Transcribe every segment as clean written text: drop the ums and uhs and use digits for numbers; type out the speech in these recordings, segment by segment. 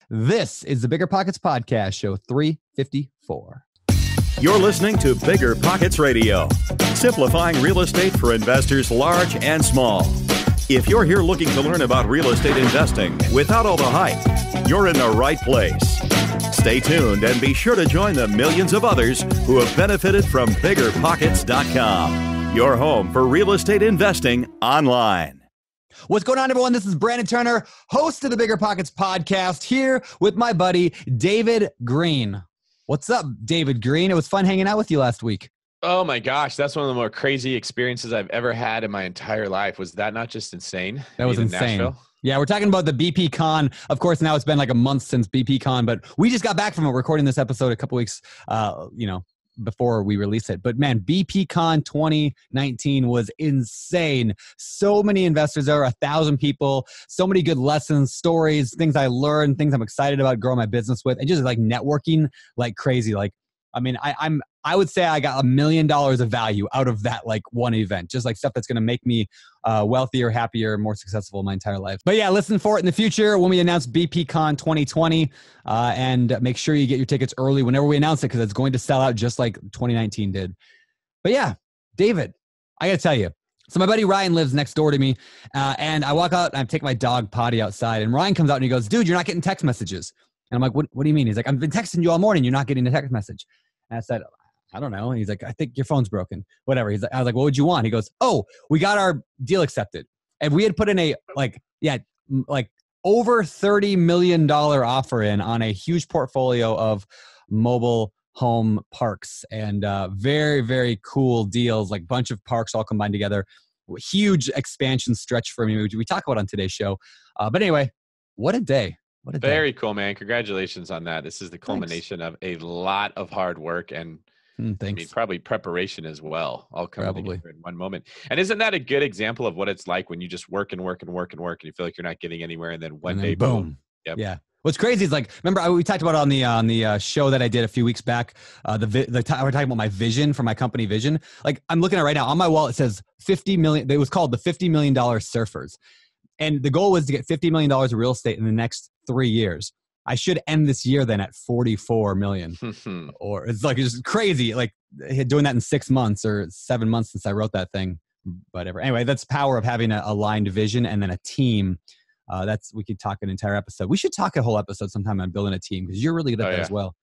This is the Bigger Pockets Podcast, show 354. You're listening to Bigger Pockets Radio, simplifying real estate for investors large and small. If you're here looking to learn about real estate investing without all the hype, you're in the right place. Stay tuned and be sure to join the millions of others who have benefited from BiggerPockets.com, your home for real estate investing online. What's going on, everyone? This is Brandon Turner, host of the Bigger Pockets Podcast, here with my buddy, David Green. What's up, David Green? It was fun hanging out with you last week. Oh my gosh, that's one of the more crazy experiences I've ever had in my entire life. Was that not just insane? That was insane. Nashville? Yeah, we're talking about the BP Con. Of course, now it's been like a month since BP Con, but we just got back from it, recording this episode a couple weeks, before we release it. But man, BP Con 2019 was insane. So many investors there, 1,000 people, so many good lessons, stories, things I learned, things I'm excited about growing my business with, and just like networking like crazy. I would say I got $1 million of value out of that like one event, just like stuff that's going to make me wealthier, happier, more successful my entire life. But yeah, listen for it in the future when we announce BP Con 2020, and make sure you get your tickets early whenever we announce it, because it's going to sell out just like 2019 did. But yeah, David, I got to tell you. So my buddy Ryan lives next door to me, and I walk out and I take my dog potty outside, and Ryan comes out and he goes, "Dude, you're not getting text messages." And I'm like, what do you mean? He's like, "I've been texting you all morning. You're not getting a text message." And I said, "I don't know." And he's like, "I think your phone's broken." Whatever. I was like, "What would you want?" He goes, "Oh, we got our deal accepted." And we had put in a over $30 million offer in on a huge portfolio of mobile home parks, and very, very cool deals, like bunch of parks all combined together. Huge expansion stretch for me, which we talk about on today's show. But anyway, what a day. Very cool, man. Congratulations on that. This is the culmination of a lot of hard work and probably preparation as well, all coming together in one moment. And isn't that a good example of what it's like when you just work and work and work and work and you feel like you're not getting anywhere, and then one day, boom. Yep. Yeah. What's crazy is, like, remember we talked about it on the show that I did a few weeks back. We're talking about my vision for my company vision. Like, I'm looking at it right now on my wall. It says 50 million. It was called the $50 million Surfers. And the goal was to get $50 million of real estate in the next 3 years. I should end this year then at 44 million. Or it's just crazy, like doing that in 6 months or 7 months since I wrote that thing. Whatever. Anyway, that's the power of having a aligned vision and then a team. We could talk an entire episode. We should talk a whole episode sometime on building a team, because you're really good at that as well.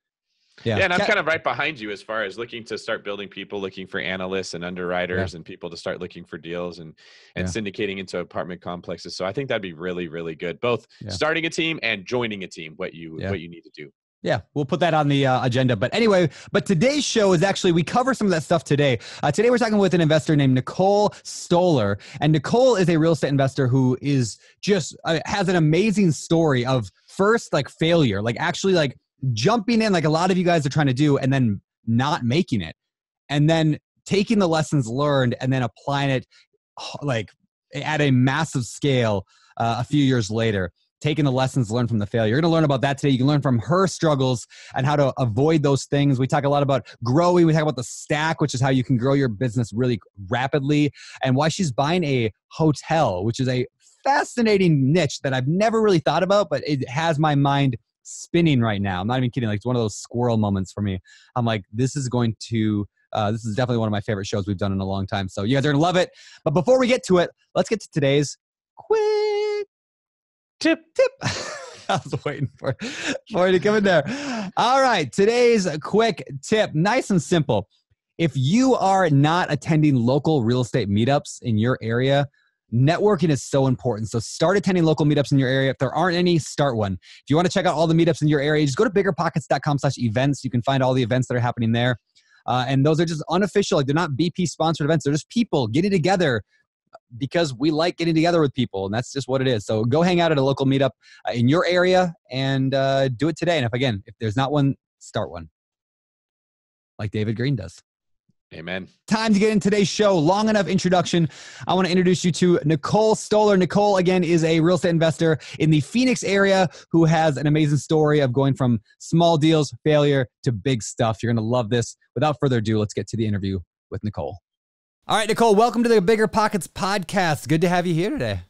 Yeah, and I'm kind of right behind you as far as looking to start building people, looking for analysts and underwriters and people to start looking for deals and syndicating into apartment complexes. So I think that'd be really, really good. Both starting a team and joining a team, what you need to do. Yeah, we'll put that on the agenda. But anyway, today's show is actually, we cover some of that stuff today. Today we're talking with an investor named Nichole Stohler. And Nichole is a real estate investor who is just has an amazing story of first failure, actually jumping in like a lot of you guys are trying to do, and then not making it, and then taking the lessons learned and then applying it at a massive scale a few years later, taking the lessons learned from the failure. You're going to learn about that today. You can learn from her struggles and how to avoid those things. We talk a lot about growing. We talk about the stack, which is how you can grow your business really rapidly, and why she's buying a hotel, which is a fascinating niche that I've never really thought about, but it has my mind spinning right now. I'm not even kidding. It's one of those squirrel moments for me. I'm like, this is definitely one of my favorite shows we've done in a long time. So you guys are going to love it. But before we get to it, let's get to today's quick tip. I was waiting for you to come in there. All right. Today's quick tip, nice and simple. If you are not attending local real estate meetups in your area, networking is so important. So start attending local meetups in your area. If there aren't any, start one. If you want to check out all the meetups in your area, just go to BiggerPockets.com/events. You can find all the events that are happening there. And those are just unofficial. They're not BP sponsored events. They're just people getting together because we like getting together with people. And that's just what it is. So go hang out at a local meetup in your area and do it today. And if there's not one, start one. Like David Green does. Amen. Time to get in today's show. Long enough introduction. I want to introduce you to Nichole Stohler. Nichole, again, is a real estate investor in the Phoenix area who has an amazing story of going from small deals, failure, to big stuff. You're going to love this. Without further ado, let's get to the interview with Nichole. All right, Nichole, welcome to the Bigger Pockets podcast. Good to have you here today.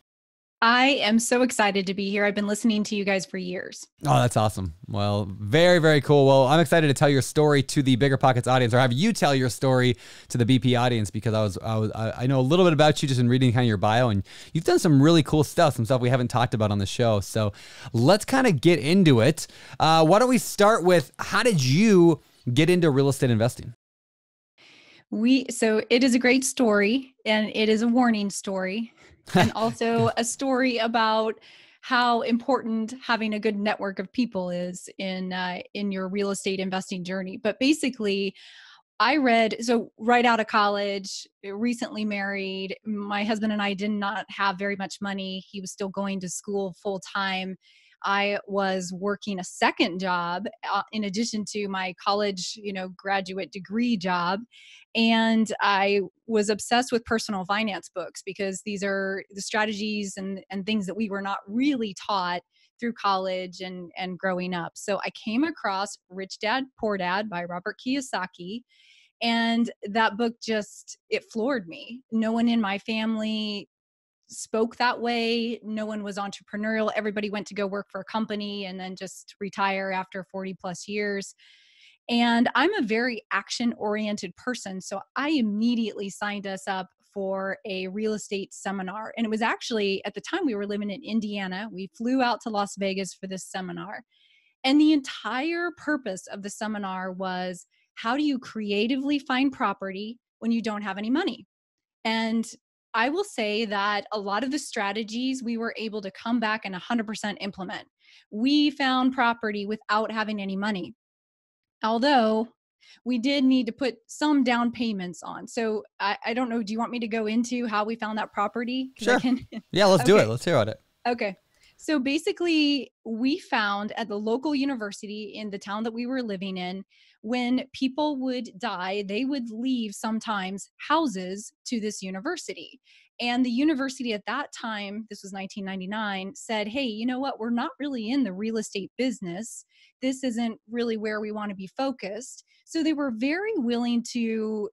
I am so excited to be here. I've been listening to you guys for years. Oh, that's awesome. Well, very, very cool. Well, I'm excited to tell your story to the BiggerPockets audience, or have you tell your story to the BP audience, because I know a little bit about you just in reading kind of your bio, and you've done some really cool stuff, some stuff we haven't talked about on the show. So let's kind of get into it. Why don't we start with, how did you get into real estate investing? So it is a great story, and it is a warning story, and also a story about how important having a good network of people is in your real estate investing journey. But basically, so right out of college, recently married, my husband and I did not have very much money. He was still going to school full time. I was working a second job in addition to my college, graduate degree job. And I was obsessed with personal finance books, because these are the strategies and things that we were not really taught through college and growing up. So I came across Rich Dad, Poor Dad by Robert Kiyosaki. And that book it floored me. No one in my family spoke that way. No one was entrepreneurial. Everybody went to go work for a company and then just retire after 40 plus years. And I'm a very action-oriented person. So I immediately signed us up for a real estate seminar. And it was actually, at the time, we were living in Indiana. We flew out to Las Vegas for this seminar. And the entire purpose of the seminar was, how do you creatively find property when you don't have any money? And I will say that a lot of the strategies we were able to come back and 100% implement. We found property without having any money, although we did need to put some down payments on. So I don't know, do you want me to go into how we found that property? Sure. Yeah, let's do it. Let's hear about it. Okay. So basically, we found at the local university in the town that we were living in, when people would die, they would leave sometimes houses to this university. And the university at that time, this was 1999, said, hey, you know what? We're not really in the real estate business. This isn't really where we want to be focused. So they were very willing to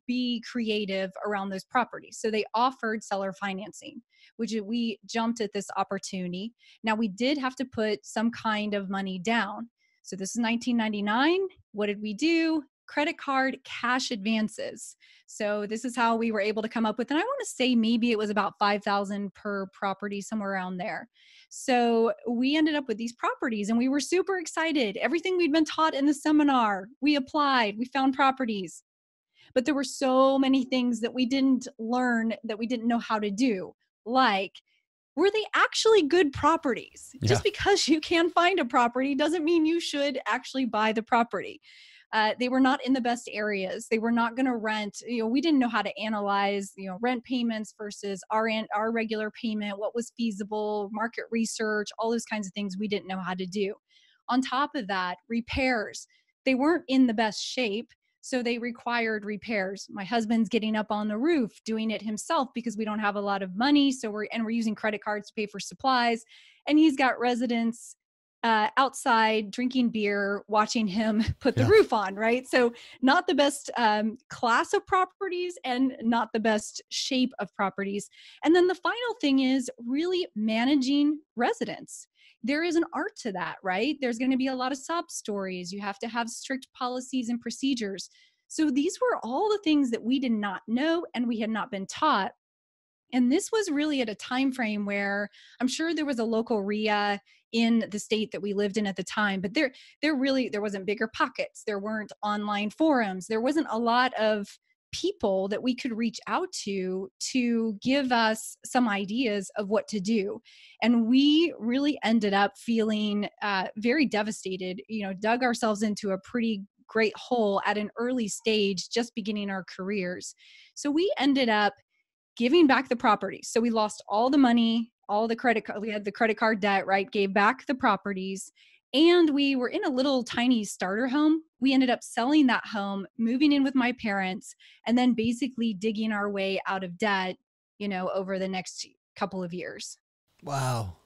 be creative around those properties. So they offered seller financing, which we jumped at this opportunity. Now, we did have to put some kind of money down. So this is 1999. What did we do? Credit card cash advances. So this is how we were able to come up with, and I want to say maybe it was about $5,000 per property, somewhere around there. So we ended up with these properties, and we were super excited. Everything we'd been taught in the seminar, we applied, we found properties. But there were so many things that we didn't learn, that we didn't know how to do. Like, were they actually good properties? Yeah. Just because you can find a property doesn't mean you should actually buy the property. They were not in the best areas. They were not going to rent. We didn't know how to analyze, rent payments versus our regular payment, what was feasible, market research, all those kinds of things we didn't know how to do. On top of that, repairs. They weren't in the best shape, so they required repairs. My husband's getting up on the roof, doing it himself because we don't have a lot of money. So we're using credit cards to pay for supplies. And he's got residents outside drinking beer, watching him put the roof on, right? So not the best class of properties and not the best shape of properties. And then the final thing is really managing residents. There is an art to that, right? There's going to be a lot of sob stories. You have to have strict policies and procedures. So these were all the things that we did not know and we had not been taught. And this was really at a time frame where I'm sure there was a local RIA in the state that we lived in at the time, but there wasn't BiggerPockets. There weren't online forums. There wasn't a lot of people that we could reach out to give us some ideas of what to do. And we really ended up feeling very devastated, dug ourselves into a pretty great hole at an early stage, just beginning our careers. So we ended up giving back the properties. So we lost all the money, all the we had the credit card debt, right? Gave back the properties. And we were in a little tiny starter home. We ended up selling that home, moving in with my parents, and then basically digging our way out of debt, over the next couple of years. Wow.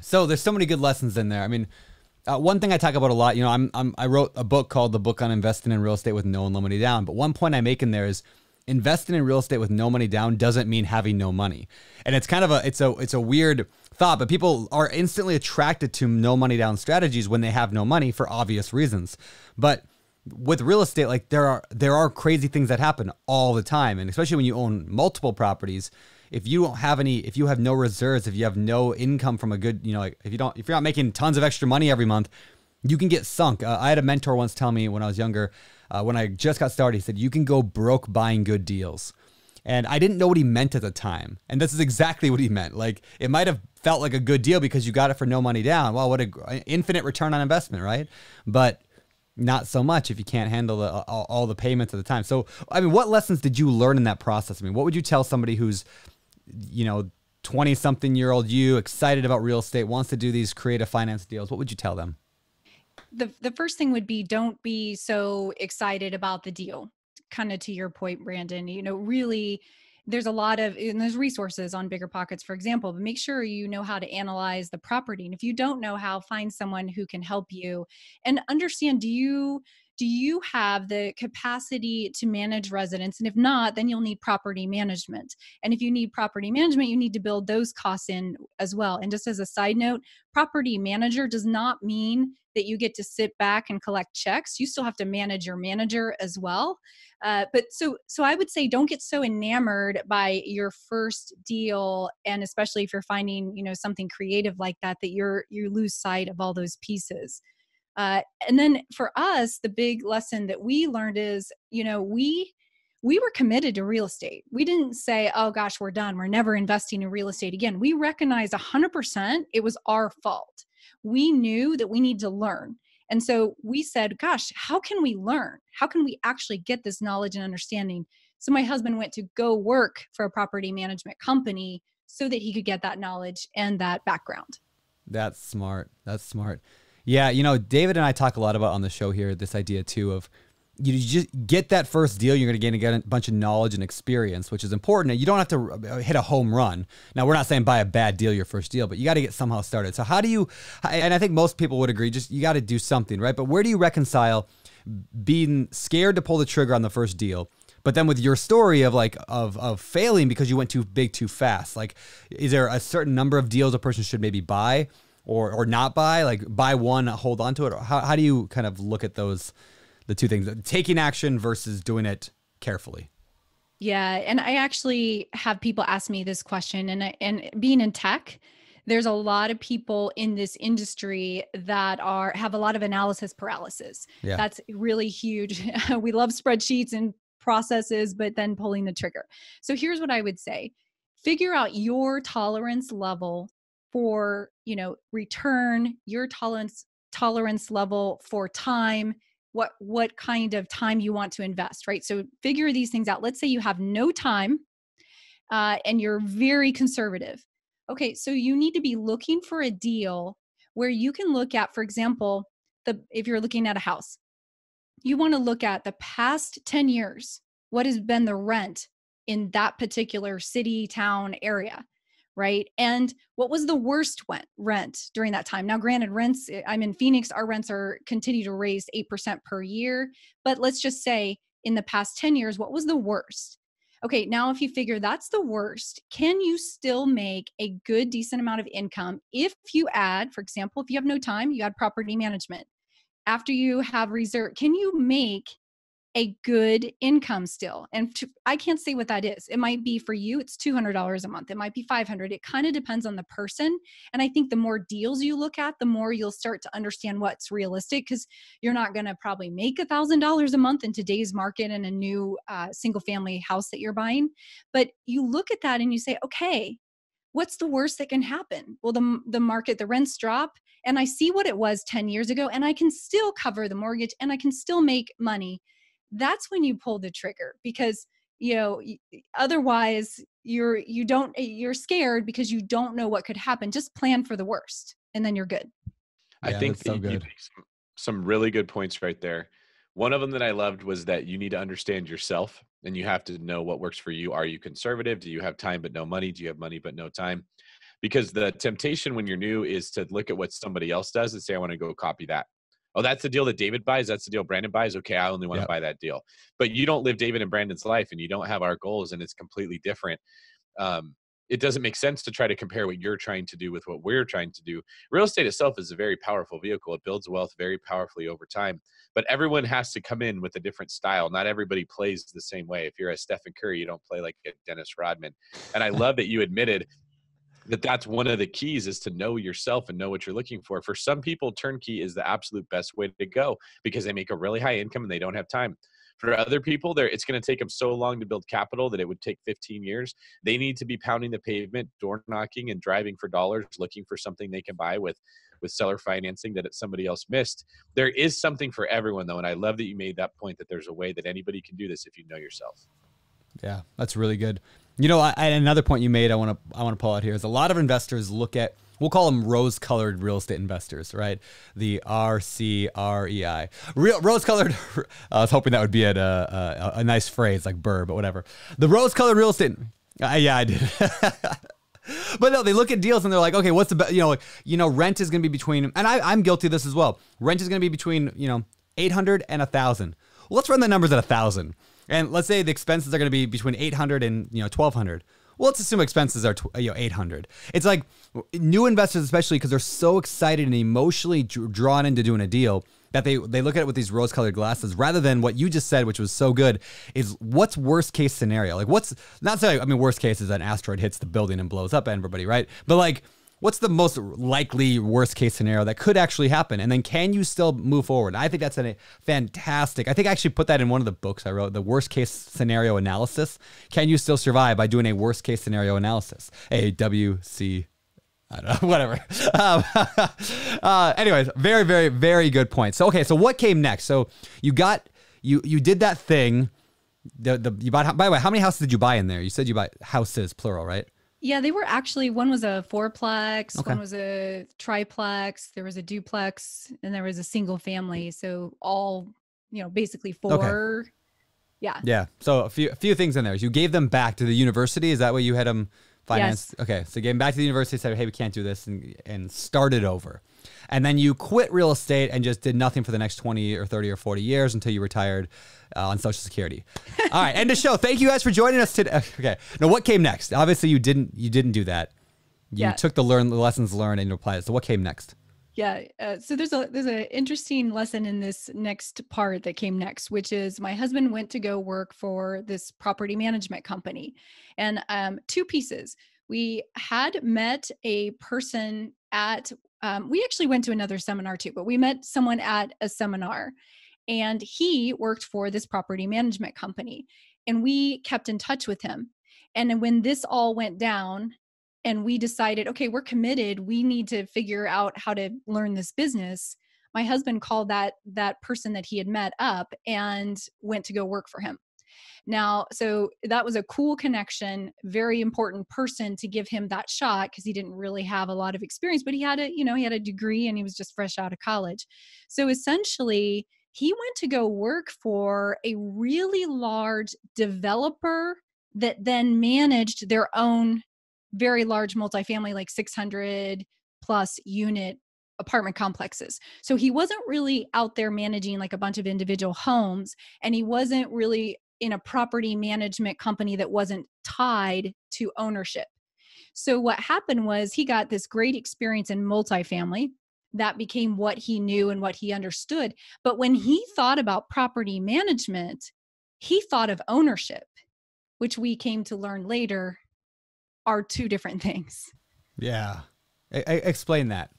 So there's so many good lessons in there. I mean, one thing I talk about a lot, I wrote a book called The Book on Investing in Real Estate with No Money Down. But one point I make in there is, investing in real estate with no money down doesn't mean having no money. And it's kind of it's a weird thought, but people are instantly attracted to no money down strategies when they have no money for obvious reasons. But with real estate, like there are crazy things that happen all the time. And especially when you own multiple properties, if you don't have any, if you have no reserves, if you have no income from a good, like if you're not making tons of extra money every month, you can get sunk. I had a mentor once tell me when I was younger, when I just got started, he said, you can go broke buying good deals. And I didn't know what he meant at the time. And this is exactly what he meant. Like, it might have felt like a good deal because you got it for no money down. Well, what an infinite return on investment, right? But not so much if you can't handle all the payments at the time. So, I mean, what lessons did you learn in that process? I mean, what would you tell somebody who's, 20-something-year-old you, excited about real estate, wants to do these creative finance deals? What would you tell them? The first thing would be, don't be so excited about the deal. Kind of to your point, Brandon, really there's a lot of, and there's resources on BiggerPockets, for example, but make sure you know how to analyze the property. And if you don't know how, find someone who can help you and understand, do you have the capacity to manage residents? And if not, then you'll need property management. And if you need property management, you need to build those costs in as well. And just as a side note, property manager does not mean that you get to sit back and collect checks. You still have to manage your manager as well. But so I would say, don't get so enamored by your first deal, and especially if you're finding something creative like that, that you lose sight of all those pieces. And then for us, the big lesson that we learned is, we were committed to real estate. We didn't say, oh gosh, we're done, we're never investing in real estate again. We recognized 100% it was our fault. We knew that we need to learn. And so we said, gosh, how can we learn? How can we actually get this knowledge and understanding? So my husband went to go work for a property management company so that he could get that knowledge and that background. That's smart. That's smart. Yeah, David and I talk a lot about on the show here, this idea too of you just get that first deal, you're going to get a bunch of knowledge and experience, which is important. And you don't have to hit a home run. Now, we're not saying buy a bad deal your first deal, but you got to get somehow started. So how do you, and I think most people would agree, just you got to do something, right? But where do you reconcile being scared to pull the trigger on the first deal, but then with your story of failing because you went too big too fast? Like, is there a certain number of deals a person should maybe buy or not buy? Like, buy one, hold on to it? Or how do you kind of look at the two things, taking action versus doing it carefully? Yeah. And I actually have people ask me this question, and being in tech, there's a lot of people in this industry that have a lot of analysis paralysis. Yeah. That's really huge. We love spreadsheets and processes, but then pulling the trigger. So here's what I would say. Figure out your tolerance level for, return, your tolerance level for time, what kind of time you want to invest, right? So figure these things out. Let's say you have no time and you're very conservative. Okay, so you need to be looking for a deal where you can look at, for example, if you're looking at a house, you want to look at the past 10 years. What has been the rent in that particular city, town, area? Right? And what was the worst rent during that time? Now, granted, rents, I'm in Phoenix, our rents continue to raise 8% per year. But let's just say in the past 10 years, what was the worst? Okay, now if you figure that's the worst, can you still make a good, decent amount of income if you add, for example, if you have no time, you add property management. After you have reserve, can you make a good income still? And I can't say what that is. It might be for you, it's $200 a month. It might be $500. It kind of depends on the person. And I think the more deals you look at, the more you'll start to understand what's realistic, because you're not going to probably make $1,000 a month in today's market in a new single family house that you're buying. But you look at that and you say, okay, what's the worst that can happen? Well, the market, the rents drop, and I see what it was 10 years ago, and I can still cover the mortgage and I can still make money. That's when you pull the trigger, because otherwise you're scared because you don't know what could happen. Just plan for the worst and then you're good. I think that you make some really good points right there. One of them that I loved was that you need to understand yourself, and you have to know what works for you. Are you conservative? Do you have time but no money? Do you have money but no time? Because the temptation when you're new is to look at what somebody else does and say, I want to go copy that. Oh, that's the deal that David buys. That's the deal Brandon buys. Okay, I only want to buy that deal. But you don't live David and Brandon's life, and you don't have our goals, and it's completely different. It doesn't make sense to try to compare what you're trying to do with what we're trying to do. Real estate itself is a very powerful vehicle. It builds wealth very powerfully over time, but everyone has to come in with a different style. Not everybody plays the same way. If you're a Stephen Curry, you don't play like a Dennis Rodman. And I love that you admitted that that's one of the keys, is to know yourself and know what you're looking for. For some people, turnkey is the absolute best way to go because they make a really high income and they don't have time. For other people, it's going to take them so long to build capital that it would take 15 years. They need to be pounding the pavement, door knocking, and driving for dollars, looking for something they can buy with seller financing that somebody else missed. There is something for everyone, though, and I love that you made that point, that there's a way that anybody can do this if you know yourself. Yeah, that's really good. You know, another point you made I want to pull out here is a lot of investors look at, we'll call them rose-colored real estate investors, right? The RCREI. Rose-colored, I was hoping that would be a nice phrase like Burr, but whatever. The rose-colored real estate, yeah, I did. But no, they look at deals and they're like, okay, what's the best, rent is going to be between, and I'm guilty of this as well. Rent is going to be between, $800 and $1,000. Well, let's run the numbers at $1,000. And let's say the expenses are going to be between $800 and $1,200. Well, let's assume expenses are $800. It's like new investors, especially because they're so excited and emotionally drawn into doing a deal, that they look at it with these rose-colored glasses, rather than what you just said, which was so good, is what's worst case scenario? Like what's not saying, worst case is an asteroid hits the building and blows up everybody, right? But like, what's the most likely worst case scenario that could actually happen? And then can you still move forward? I think that's fantastic. I think I actually put that in one of the books I wrote, the worst case scenario analysis. Can you still survive by doing a worst case scenario analysis? AWC. I don't know, whatever. Anyways, very, very, very good point. So, okay. So what came next? So you did that thing. You bought, by the way, how many houses did you buy in there? You said you bought houses, plural, right? Yeah, they were actually, one was a fourplex, one was a triplex, there was a duplex, and there was a single family. So all, basically four. Okay. Yeah. Yeah. So a few things in there. You gave them back to the university. Is that what you had them financed? Yes. Okay. So you gave them back to the university, said, hey, we can't do this, and started over. And then you quit real estate and just did nothing for the next 20 or 30 or 40 years until you retired on Social Security. All right, end of show. Thank you guys for joining us today. Okay, now what came next? Obviously, you didn't do that. You took the lessons learned and you applied it. So what came next? Yeah. So there's an interesting lesson in this next part that came next, which is my husband went to go work for this property management company, and two pieces. We had met a person at, we actually went to another seminar too, but we met someone at a seminar, and he worked for this property management company, and we kept in touch with him. And then when this all went down and we decided, okay, we're committed, we need to figure out how to learn this business, my husband called that person that he had met up and went to go work for him. Now, so that was a cool connection, very important person to give him that shot, because he didn't really have a lot of experience, but he had a degree and he was just fresh out of college. So essentially, he went to go work for a really large developer that then managed their own very large multifamily, like 600 plus unit apartment complexes. So he wasn't really out there managing like a bunch of individual homes, and he wasn't really in a property management company that wasn't tied to ownership. So what happened was he got this great experience in multifamily. That became what he knew and what he understood. But when he thought about property management, he thought of ownership, which we came to learn later are two different things. Yeah. Explain that.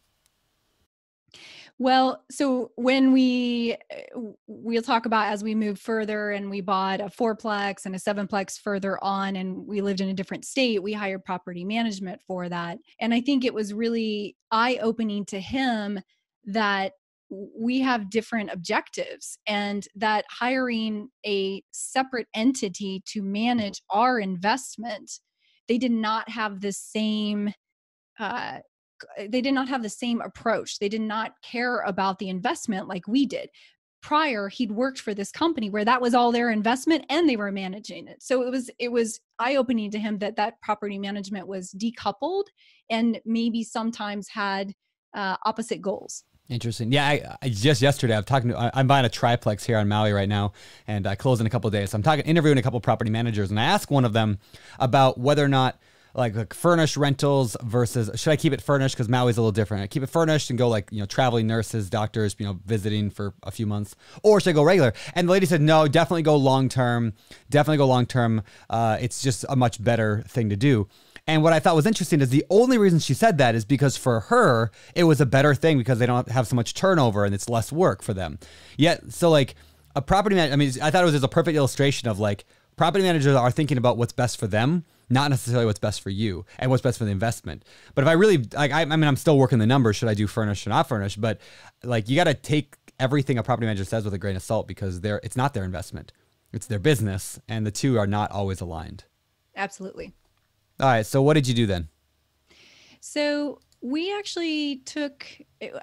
Well, so when we'll talk about as we move further and we bought a fourplex and a sevenplex further on and we lived in a different state, we hired property management for that. And I think it was really eye-opening to him that we have different objectives, and that hiring a separate entity to manage our investment, they did not have the same approach. They did not care about the investment like we did. Prior, he'd worked for this company where that was all their investment and they were managing it. So it was eye-opening to him that property management was decoupled and maybe sometimes had opposite goals. Interesting. Yeah, I just yesterday I'm buying a triplex here on Maui right now, and I close in a couple of days. So I'm interviewing a couple of property managers, and I asked one of them about whether or not like furnished rentals versus should I keep it furnished because Maui's a little different. I keep it furnished and go like traveling nurses, doctors, visiting for a few months, or should I go regular? And the lady said no, definitely go long term. Definitely go long term. It's just a much better thing to do. And what I thought was interesting is the only reason she said that is because for her, it was a better thing because they don't have so much turnover and it's less work for them. Yet, so like a property manager, I mean, I thought it was just a perfect illustration of like property managers are thinking about what's best for them, not necessarily what's best for you and what's best for the investment. But if I really, like, I mean, I'm still working the numbers. Should I do furnished or not furnished? But like, you got to take everything a property manager says with a grain of salt because it's not their investment. It's their business. And the two are not always aligned. Absolutely. All right. So what did you do then? So we actually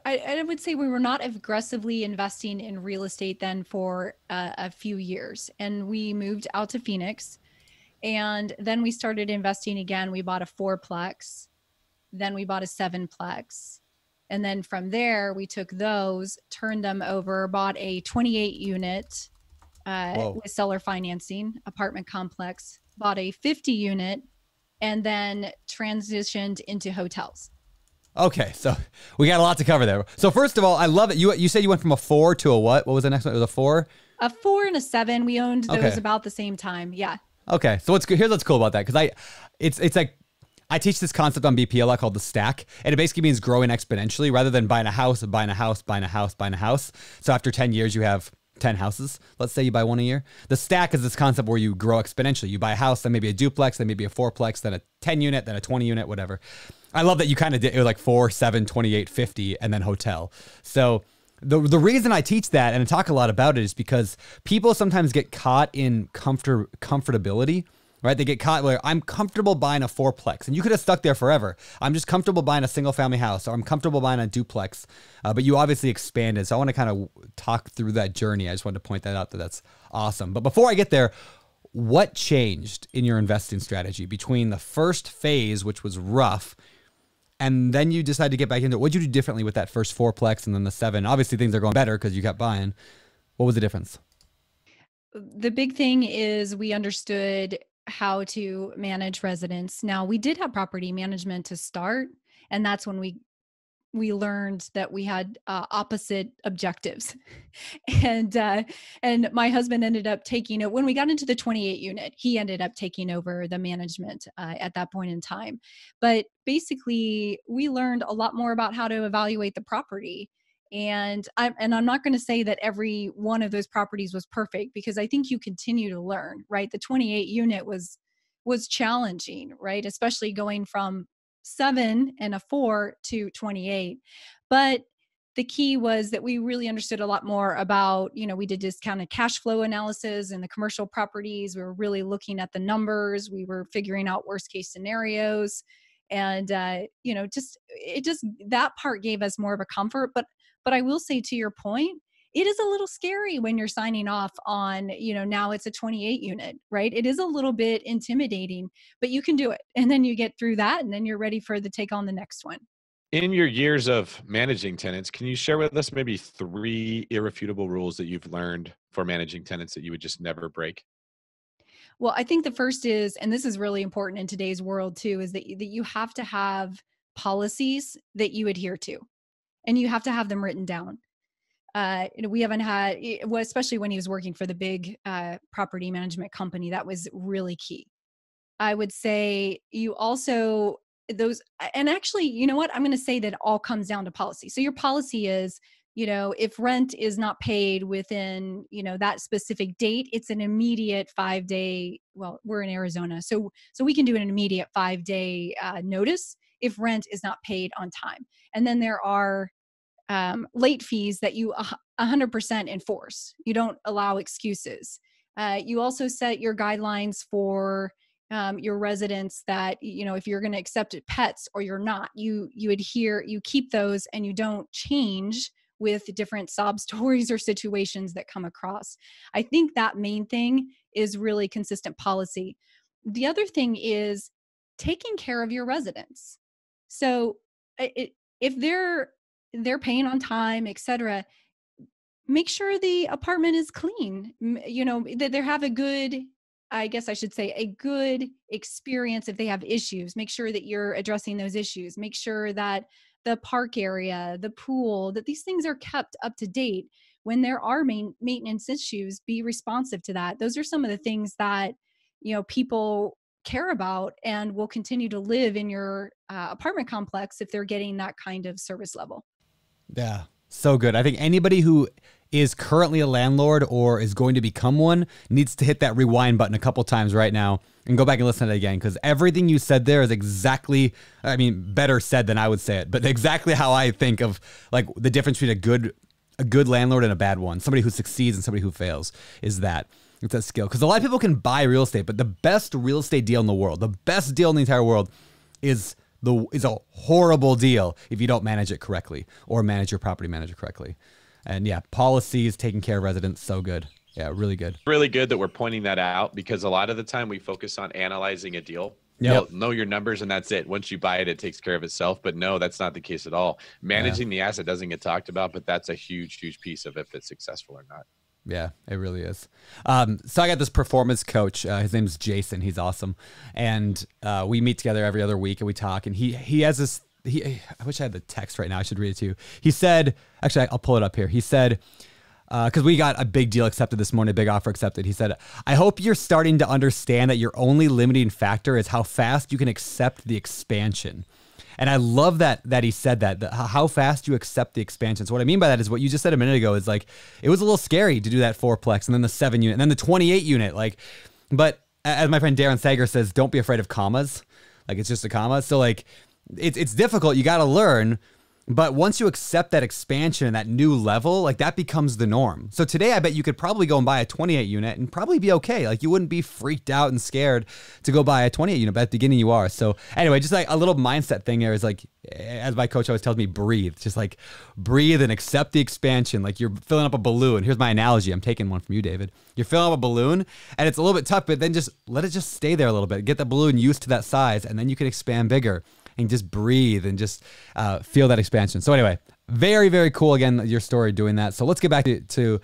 I would say we were not aggressively investing in real estate then for a few years. And we moved out to Phoenix. And then we started investing again. We bought a 4-plex. Then we bought a 7-plex. And then from there, we took those, turned them over, bought a 28 unit with seller financing apartment complex, bought a 50 unit, and then transitioned into hotels. Okay, so we got a lot to cover there. So first of all, I love it. You said you went from a 4 to a what? What was the next one? It was a 4? A 4 and a 7. We owned those about the same time. Yeah. Okay, so here's what's cool about that because it's like I teach this concept on BPL called the stack, and it basically means growing exponentially rather than buying a house, buying a house, buying a house, buying a house. So after 10 years, you have 10 houses. Let's say you buy one a year. The stack is this concept where you grow exponentially. You buy a house, then maybe a duplex, then maybe a 4-plex, then a 10 unit, then a 20 unit, whatever. I love that you kind of did it was like 4, 7, 28, 50, and then hotel. So the reason I teach that and I talk a lot about it is because people sometimes get caught in comfortability, right? They get caught where I'm comfortable buying a 4-plex, and you could have stuck there forever. I'm just comfortable buying a single family house, or I'm comfortable buying a duplex, but you obviously expanded. So I want to kind of talk through that journey. I just wanted to point that out that's awesome. But before I get there, what changed in your investing strategy between the first phase, which was rough, and then you decided to get back into it? What did you do differently with that first 4-plex and then the 7? Obviously things are going better because you kept buying. What was the difference? The big thing is we understood how to manage residents. Now, we did have property management to start, and that's when we learned that we had opposite objectives. and my husband ended up taking it when we got into the 28 unit. He ended up taking over the management at that point in time. But basically, we learned a lot more about how to evaluate the property. And I'm not going to say that every one of those properties was perfect because I think you continue to learn, right? The 28 unit was challenging, right? Especially going from 7 and a 4 to 28. But the key was that we really understood a lot more about, we did this kind of cash flow analysis in the commercial properties. We were really looking at the numbers. We were figuring out worst case scenarios. And, that part gave us more of a comfort. But I will say, to your point, it is a little scary when you're signing off on, now it's a 28 unit, right? It is a little bit intimidating, but you can do it. And then you get through that and then you're ready for the take on the next one. In your years of managing tenants, can you share with us maybe 3 irrefutable rules that you've learned for managing tenants that you would just never break? Well, I think the first is, and this is really important in today's world too, is that you have to have policies that you adhere to, and you have to have them written down. We haven't had, well, especially when he was working for the big property management company, that was really key. I would say you also, and actually, you know what? I'm going to say that it all comes down to policy. So your policy is, if rent is not paid within, that specific date, it's an immediate 5-day, well, we're in Arizona. So we can do an immediate 5-day notice if rent is not paid on time. And then there are late fees that you 100% enforce. You don't allow excuses. You also set your guidelines for your residents that, if you're going to accept pets or you're not, you adhere, you keep those, and you don't change with different sob stories or situations that come across. I think that main thing is really consistent policy. The other thing is taking care of your residents. So if they're they're paying on time, etc. Make sure the apartment is clean, that they have a good, I guess I should say, a good experience. If they have issues, make sure that you're addressing those issues. Make sure that the park area, the pool, that these things are kept up to date. When there are maintenance issues, be responsive to that. Those are some of the things that, people care about and will continue to live in your apartment complex if they're getting that kind of service level. Yeah, so good. I think anybody who is currently a landlord or is going to become one needs to hit that rewind button a couple times right now and go back and listen to it again, because everything you said there is exactly, better said than I would say it, but exactly how I think of like the difference between a good landlord and a bad one. Somebody who succeeds and somebody who fails is that. It's that skill. Because a lot of people can buy real estate, but the best real estate deal in the world, the best deal in the entire world is a horrible deal if you don't manage it correctly or manage your property manager correctly. And yeah, policies, taking care of residents, so good. Yeah, really good. Really good that we're pointing that out, because a lot of the time we focus on analyzing a deal. Yep. Know your numbers and that's it. Once you buy it, it takes care of itself. But no, that's not the case at all. Managing the asset doesn't get talked about, but that's a huge, huge piece of if it's successful or not. Yeah, it really is. So I got this performance coach. His name's Jason. He's awesome. And we meet together every other week and we talk. And he has this, I wish I had the text right now. I should read it to you. He said, actually, I'll pull it up here. He said, because we got a big deal accepted this morning, a big offer accepted. He said, I hope you're starting to understand that your only limiting factor is how fast you can accept the expansion. And I love that he said that how fast you accept the expansion. So what I mean by that is what you just said a minute ago is like, it was a little scary to do that 4-plex and then the 7 unit and then the 28 unit. Like, but as my friend Darren Sager says, don't be afraid of commas. Like, it's just a comma. So like, it's difficult. You got to learn. But once you accept that expansion and that new level, like that becomes the norm. So today, I bet you could probably go and buy a 28 unit and probably be okay. Like you wouldn't be freaked out and scared to go buy a 28 unit, but at the beginning you are. So anyway, just like a little mindset thing there is like, as my coach always tells me, breathe. Just like breathe and accept the expansion. Like you're filling up a balloon. Here's my analogy. I'm taking one from you, David. You're filling up a balloon and it's a little bit tough, but then just let it just stay there a little bit. Get the balloon used to that size and then you can expand bigger. And just breathe and just feel that expansion. So anyway, very, very cool. Again, your story doing that. So let's get back to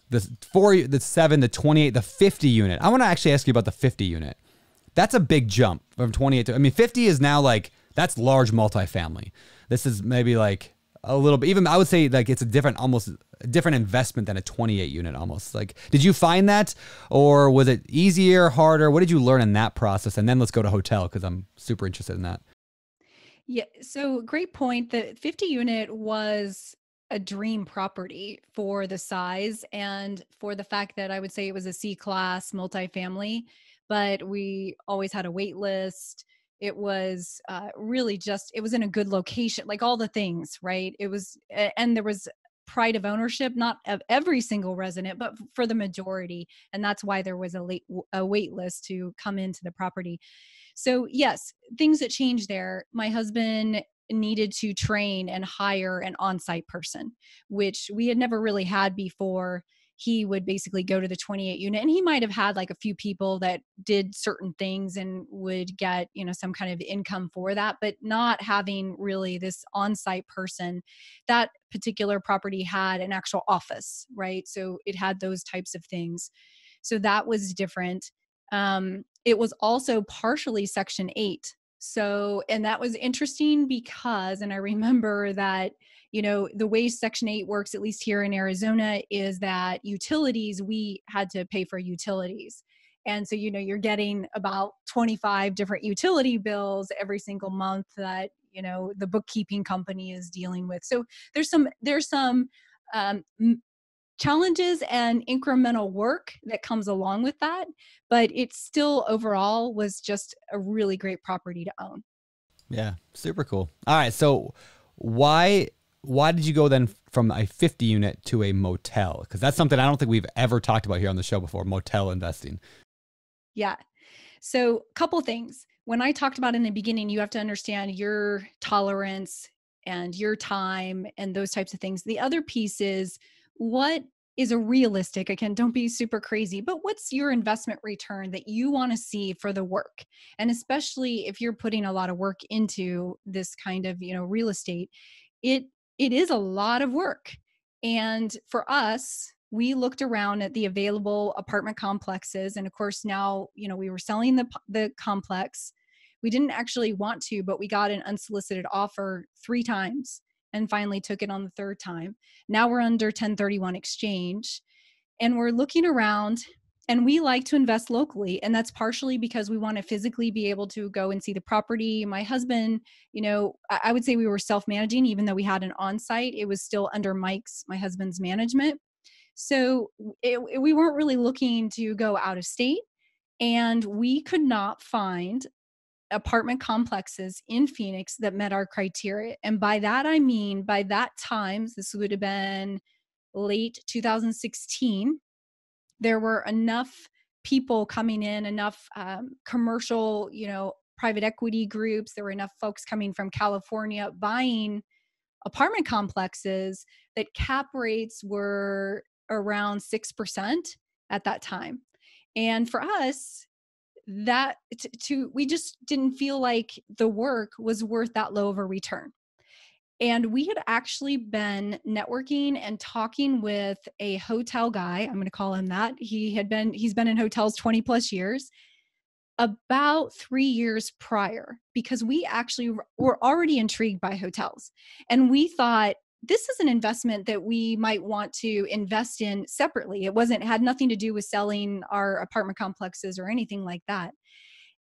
the 4, the 7, the 28, the 50 unit. I want to actually ask you about the 50 unit. That's a big jump from 28 to, 50 is now like, that's large multifamily. This is maybe like a little bit, even I would say like it's almost a different investment than a 28 unit almost. Like, did you find that or was it easier, harder? What did you learn in that process? And then let's go to hotel because I'm super interested in that. Yeah, so great point. The 50 unit was a dream property for the size and for the fact that I would say it was a C-class multifamily, but we always had a wait list. It was really just, it was in a good location, like all the things, right? It was, and there was pride of ownership, not of every single resident, but for the majority. And that's why there was a wait list to come into the property. So yes, things that changed there. My husband needed to train and hire an on-site person, which we had never really had before. He would basically go to the 28 unit and he might have had like a few people that did certain things and would get, some kind of income for that, but not having really this on-site person. That particular property had an actual office, right? So it had those types of things. So that was different. It was also partially Section 8. So, and that was interesting because, and I remember that, the way Section 8 works, at least here in Arizona, is that utilities, we had to pay for utilities. And so, you're getting about 25 different utility bills every single month that, the bookkeeping company is dealing with. So there's some challenges and incremental work that comes along with that, but it still overall was just a really great property to own. Yeah, super cool. All right, so why did you go then from a 50 unit to a motel? Because that's something I don't think we've ever talked about here on the show before, motel investing. Yeah. So a couple things. When I talked about in the beginning, you have to understand your tolerance and your time and those types of things. The other piece is what is a realistic, again, don't be super crazy, but what's your investment return that you want to see for the work? And especially if you're putting a lot of work into this kind of, real estate, it it is a lot of work. And for us, we looked around at the available apartment complexes. And of course, now, we were selling the complex. We didn't actually want to, but we got an unsolicited offer 3 times and finally took it on the 3rd time. Now we're under 1031 exchange and we're looking around, and we like to invest locally. And that's partially because we want to physically be able to go and see the property. My husband, I would say we were self-managing, even though we had an on-site, it was still under my husband's management. So we weren't really looking to go out of state, and we could not find apartment complexes in Phoenix that met our criteria. And by that, I mean, by that time, this would have been late 2016, there were enough people coming in, enough commercial, private equity groups. There were enough folks coming from California buying apartment complexes that cap rates were around 6% at that time. And for us, that we just didn't feel like the work was worth that low of a return. And we had actually been networking and talking with a hotel guy. I'm going to call him that. He's been in hotels 20 plus years, about 3 years prior, because we actually were already intrigued by hotels. And we thought, this is an investment that we might want to invest in separately. It had nothing to do with selling our apartment complexes or anything like that.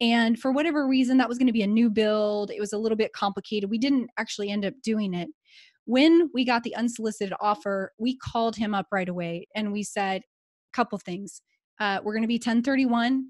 And for whatever reason, that was going to be a new build. It was a little bit complicated. We didn't actually end up doing it. When we got the unsolicited offer, we called him up right away and we said a couple things. We're going to be 1031.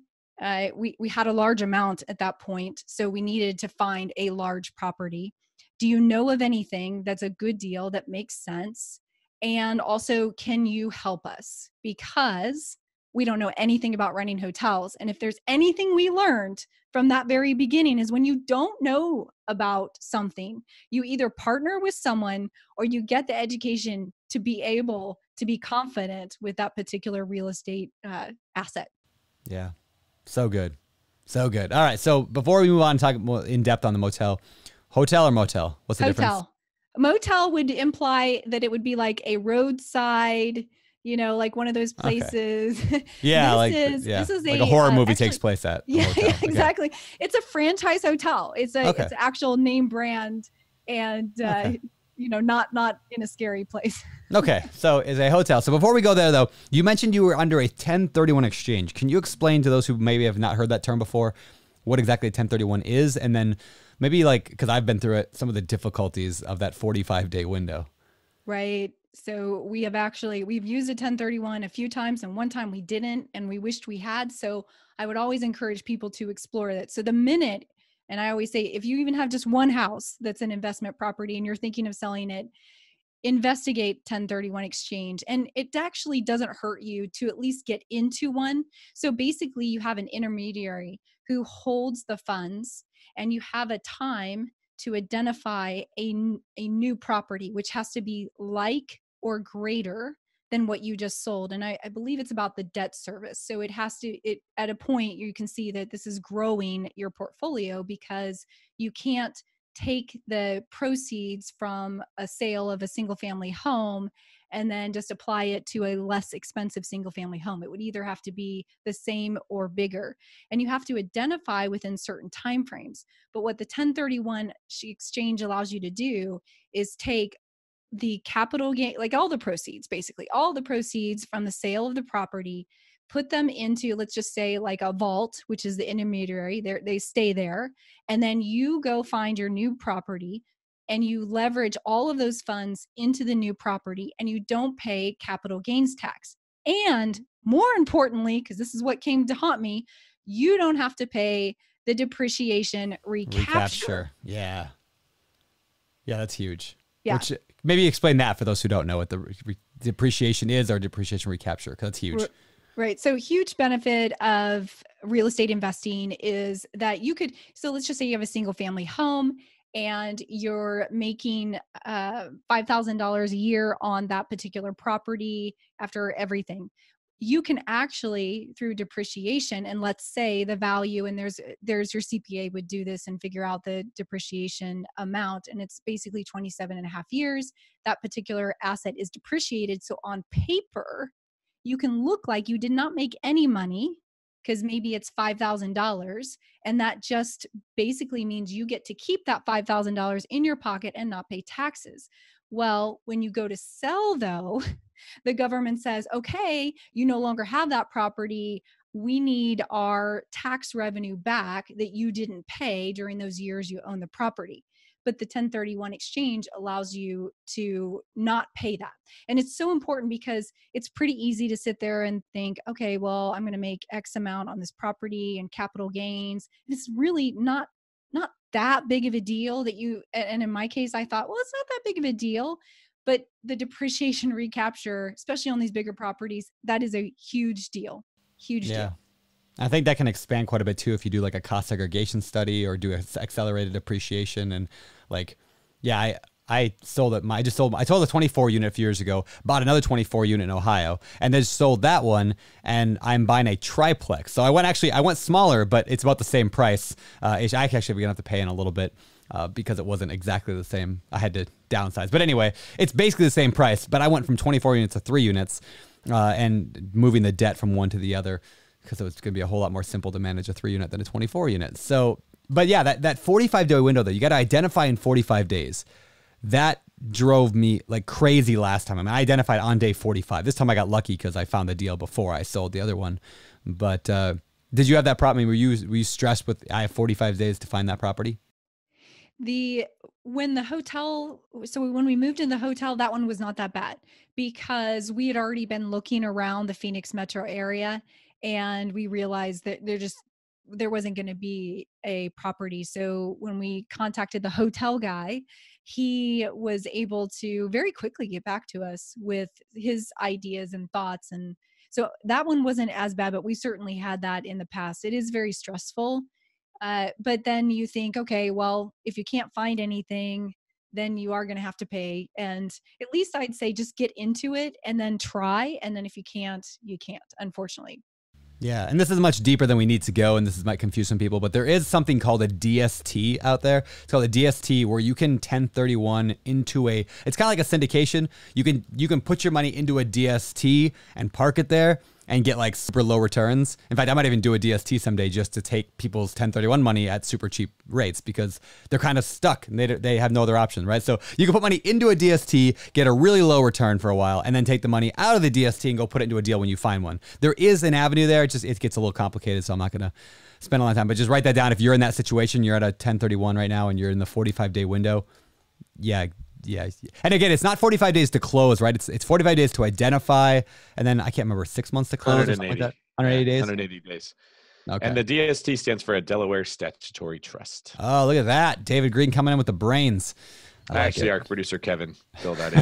We had a large amount at that point, so we needed to find a large property. Do you know of anything that's a good deal that makes sense? And also, can you help us? Because we don't know anything about running hotels. And if there's anything we learned from that very beginning, is when you don't know about something, you either partner with someone or you get the education to be able to be confident with that particular real estate asset. Yeah. So good. So good. All right. So before we move on and talk more in depth on the motel, hotel or motel? What's the difference? Motel would imply that it would be like a roadside, like one of those places. Okay. Yeah. This is like a horror movie takes place at. Yeah, exactly. Okay. It's a franchise hotel. It's it's actual name brand, and not in a scary place. Okay. So it's a hotel. So before we go there though, you mentioned you were under a 1031 exchange. Can you explain to those who maybe have not heard that term before what exactly a 1031 is? And then maybe because I've been through it, some of the difficulties of that 45-day window. Right. So we've used a 1031 a few times, and one time we didn't, and we wished we had. So I would always encourage people to explore that. So the minute, and I always say, if you even have just one house that's an investment property and you're thinking of selling it, investigate 1031 exchange. And it actually doesn't hurt you to at least get into one. So basically you have an intermediary who holds the funds, and you have a time to identify a new property, which has to be like or greater than what you just sold. And I believe it's about the debt service. So it at a point you can see that this is growing your portfolio, because you can't take the proceeds from a sale of a single family home and then just apply it to a less expensive single family home. It would either have to be the same or bigger. And you have to identify within certain timeframes. But what the 1031 exchange allows you to do is take the capital gain, like all the proceeds from the sale of the property, put them into, let's just say, like a vault, which is the intermediary. They stay there. And then you go find your new property and you leverage all of those funds into the new property, and you don't pay capital gains tax. And more importantly, because this is what came to haunt me, you don't have to pay the depreciation recapture. Yeah. Yeah, that's huge. Yeah. Which, maybe explain that for those who don't know what the depreciation is, or depreciation recapture, because that's huge. Right. So huge benefit of real estate investing is that so let's just say you have a single family home and you're making $5,000 a year on that particular property after everything. you can actually, through depreciation, and let's say the value, and there's your CPA would do this and figure out the depreciation amount, and it's basically 27 and a half years. That particular asset is depreciated. So on paper, you can look like you did not make any money because maybe it's $5,000. And that just basically means you get to keep that $5,000 in your pocket and not pay taxes. Well, when you go to sell, though, the government says, okay, you no longer have that property. We need our tax revenue back that you didn't pay during those years you own the property. But the 1031 exchange allows you to not pay that. And it's so important because it's pretty easy to sit there and think, okay, well, I'm going to make X amount on this property and capital gains. And it's really not that big of a deal that you, and in my case, I thought, well, it's not that big of a deal. But the depreciation recapture, especially on these bigger properties, that is a huge deal. Huge deal. I think that can expand quite a bit too if you do like a cost segregation study or do accelerated depreciation. And like, yeah, I sold it. I sold a 24 unit a few years ago, bought another 24 unit in Ohio, and then sold that one. And I'm buying a triplex. So I went smaller, but it's about the same price. I actually going to have to pay in a little bit because it wasn't exactly the same. I had to downsize. But anyway, it's basically the same price, but I went from 24 units to 3 units and moving the debt from one to the other because it was going to be a whole lot more simple to manage a 3 unit than a 24 unit. So, but yeah, that 45-day window that you got to identify in 45 days, that drove me like crazy last time. I mean, I identified on day 45. This time I got lucky because I found the deal before I sold the other one. But did you have that problem? I mean, were you stressed with I have 45 days to find that property? When we moved in the hotel, that one was not that bad because we had already been looking around the Phoenix metro area and we realized that there wasn't going to be a property. So when we contacted the hotel guy, he was able to very quickly get back to us with his ideas and thoughts. And so that one wasn't as bad, but we certainly had that in the past. It is very stressful. But then you think, okay, well, if you can't find anything, then you are going to have to pay. And at least I'd say just get into it and then try. And then if you can't, you can't, unfortunately. Yeah, and this is much deeper than we need to go, and this might confuse some people, but there is something called a DST out there. It's called a DST where you can 1031 into it's kind of like a syndication. You can put your money into a DST and park it there and get like super low returns. In fact, I might even do a DST someday just to take people's 1031 money at super cheap rates because they're kind of stuck and they have no other option, right? So you can put money into a DST, get a really low return for a while, and then take the money out of the DST and go put it into a deal when you find one. There is an avenue there. It gets a little complicated, so I'm not going to spend a lot of time, but just write that down. If you're in that situation, you're at a 1031 right now and you're in the 45-day window, yeah. And again, it's not 45 days to close, right? It's 45 days to identify, and then I can't remember, 6 months to close or something like that? 180 days? 180 days. Okay. And the DST stands for a Delaware Statutory Trust. Oh, look at that. David Green coming in with the brains. Actually, our producer, Kevin, filled that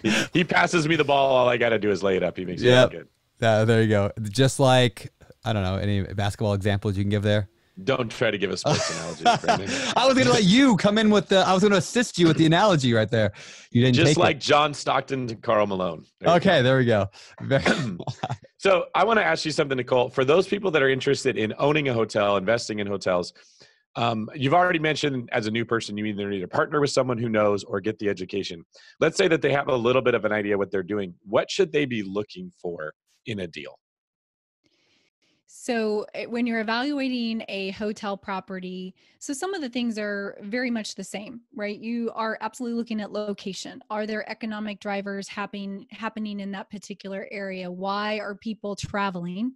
in. he passes me the ball. All I got to do is lay it up. He makes it look good. There you go. Just like, I don't know, any basketball examples you can give there? Don't try to give a sports analogy, Brandon. I was going to let you come in with I was going to assist you with the analogy right there. You didn't Just take like it. John Stockton to Karl Malone. There we go. So I want to ask you something, Nichole. For those people that are interested in owning a hotel, investing in hotels, you've already mentioned as a new person, you either need to partner with someone who knows or get the education. Let's say that they have a little bit of an idea what they're doing. What should they be looking for in a deal? So when you're evaluating a hotel property, so some of the things are very much the same, right? You are absolutely looking at location. Are there economic drivers happening in that particular area? Why are people traveling?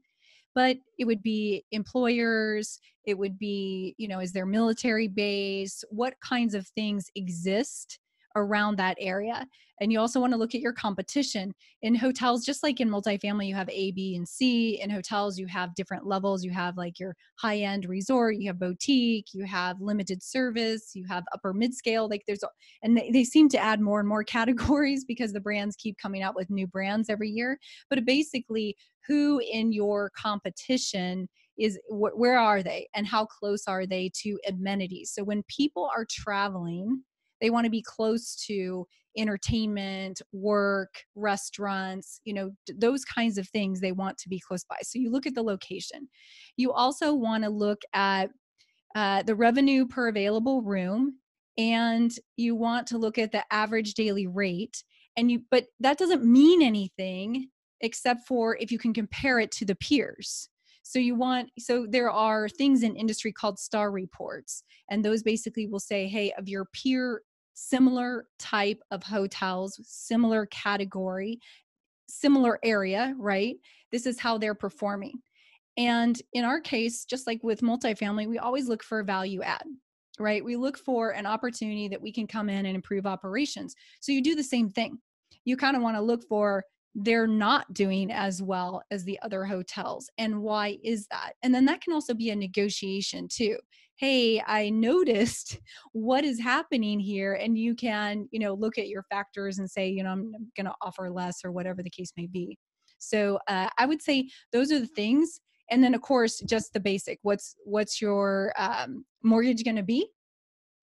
But it would be employers, it would be, is there military base? What kinds of things exist around that area? And you also want to look at your competition. In hotels, just like in multifamily, you have A, B, and C. In hotels, you have different levels. You have like your high-end resort, you have boutique, you have limited service, you have upper mid-scale. And they seem to add more and more categories because the brands keep coming out with new brands every year. But basically, who in your competition where are they and how close are they to amenities? So when people are traveling, They want to be close to entertainment, work, restaurants, those kinds of things they want to be close by. So you look at the location. You also want to look at the revenue per available room, and you want to look at the average daily rate. But that doesn't mean anything except for if you can compare it to the peers. So there are things in industry called star reports, and those basically will say, hey, of your peer similar type of hotels, similar category, similar area, right? This is how they're performing. And in our case, just like with multifamily, we always look for value add, right? We look for an opportunity that we can come in and improve operations. So you do the same thing. You kind of want to look for they're not doing as well as the other hotels. And why is that? And then that can also be a negotiation too. Hey, I noticed what is happening here. And you can, look at your factors and say, I'm going to offer less or whatever the case may be. So I would say those are the things. And then of course, just the basic, what's your mortgage going to be?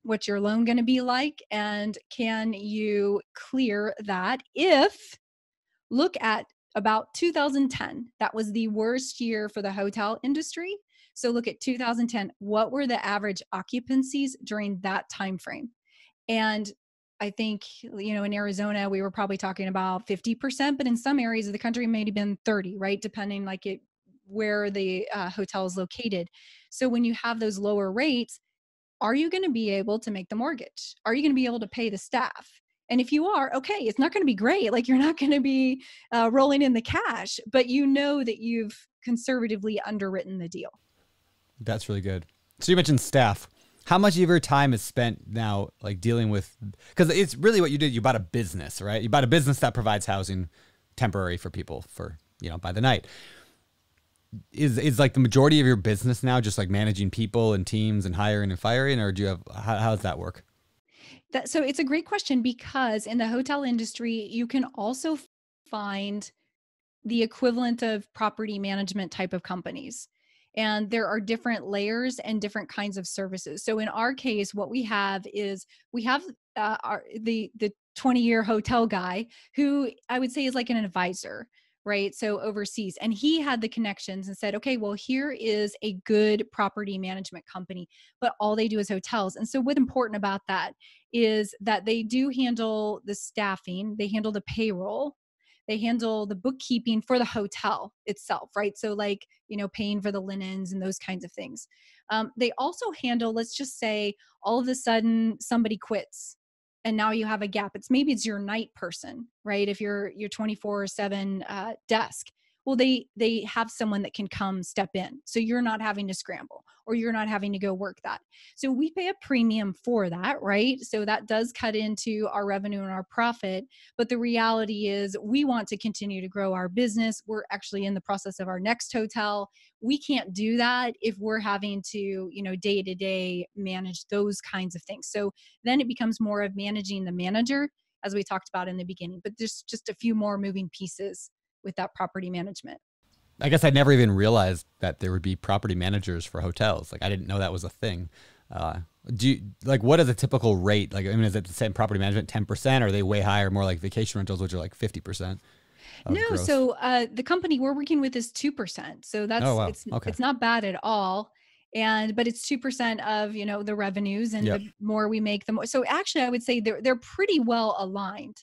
What's your loan going to be like? And can you clear that? Look at about 2010. That was the worst year for the hotel industry. So look at 2010. What were the average occupancies during that time frame? And I think, in Arizona, we were probably talking about 50%, but in some areas of the country, it may have been 30, right? Depending where the hotel is located. So when you have those lower rates, are you going to be able to make the mortgage? Are you going to be able to pay the staff? And if you are, okay, it's not going to be great. Like you're not going to be rolling in the cash, but that you've conservatively underwritten the deal. That's really good. So you mentioned staff. How much of your time is spent now like dealing with, because it's really what you did. You bought a business, right? You bought a business that provides housing temporary for people for, by the night. Is like the majority of your business now just like managing people and teams and hiring and firing, or do you have, how does that work? So it's a great question, because in the hotel industry, you can also find the equivalent of property management type of companies. And there are different layers and different kinds of services. So in our case, what we have is the 20-year hotel guy who I would say is like an advisor, right? So overseas. And he had the connections and said, okay, well, here is a good property management company, but all they do is hotels. And so what's important about that is that they do handle the staffing, they handle the payroll, they handle the bookkeeping for the hotel itself, right? So like, paying for the linens and those kinds of things. They also handle, let's just say all of a sudden somebody quits and now you have a gap. Maybe it's your night person, right? If you're 24/7 desk, well, they have someone that can come step in. So you're not having to scramble or you're not having to go work that. So we pay a premium for that, right? So that does cut into our revenue and our profit. But the reality is we want to continue to grow our business. We're actually in the process of our next hotel. We can't do that if we're having to, day to day manage those kinds of things. So then it becomes more of managing the manager, as we talked about in the beginning, but there's just a few more moving pieces with that property management. I guess I never even realized that there would be property managers for hotels. Like I didn't know that was a thing. What is a typical rate? Like, is it the same property management 10%? Or are they way higher, more like vacation rentals, which are like 50%? No. Gross? So the company we're working with is 2%. So that's, it's not bad at all. But it's 2% of, the revenues, and the more we make, the more. So actually I would say they're pretty well aligned.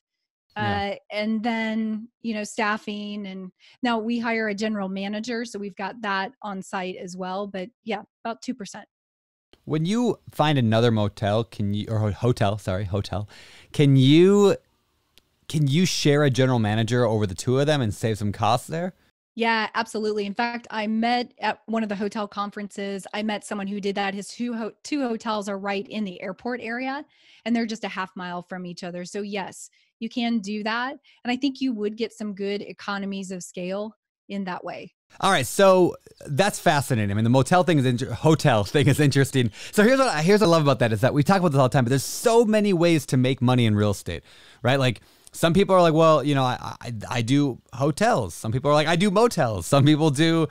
And then, staffing, and now we hire a general manager. So we've got that on site as well, but about 2%. When you find another hotel, can you share a general manager over the two of them and save some costs there? Yeah, absolutely. In fact, I met at one of the hotel conferences, I met someone who did that. His two hotels are right in the airport area, and they're just a half mile from each other. So yes, you can do that. And I think you would get some good economies of scale in that way. All right. So that's fascinating. I mean, the hotel thing is interesting. So here's what I love about that is that we talk about this all the time, but there's so many ways to make money in real estate, right? Like, some people are like, well, I do hotels. Some people are like, I do motels. Some people do,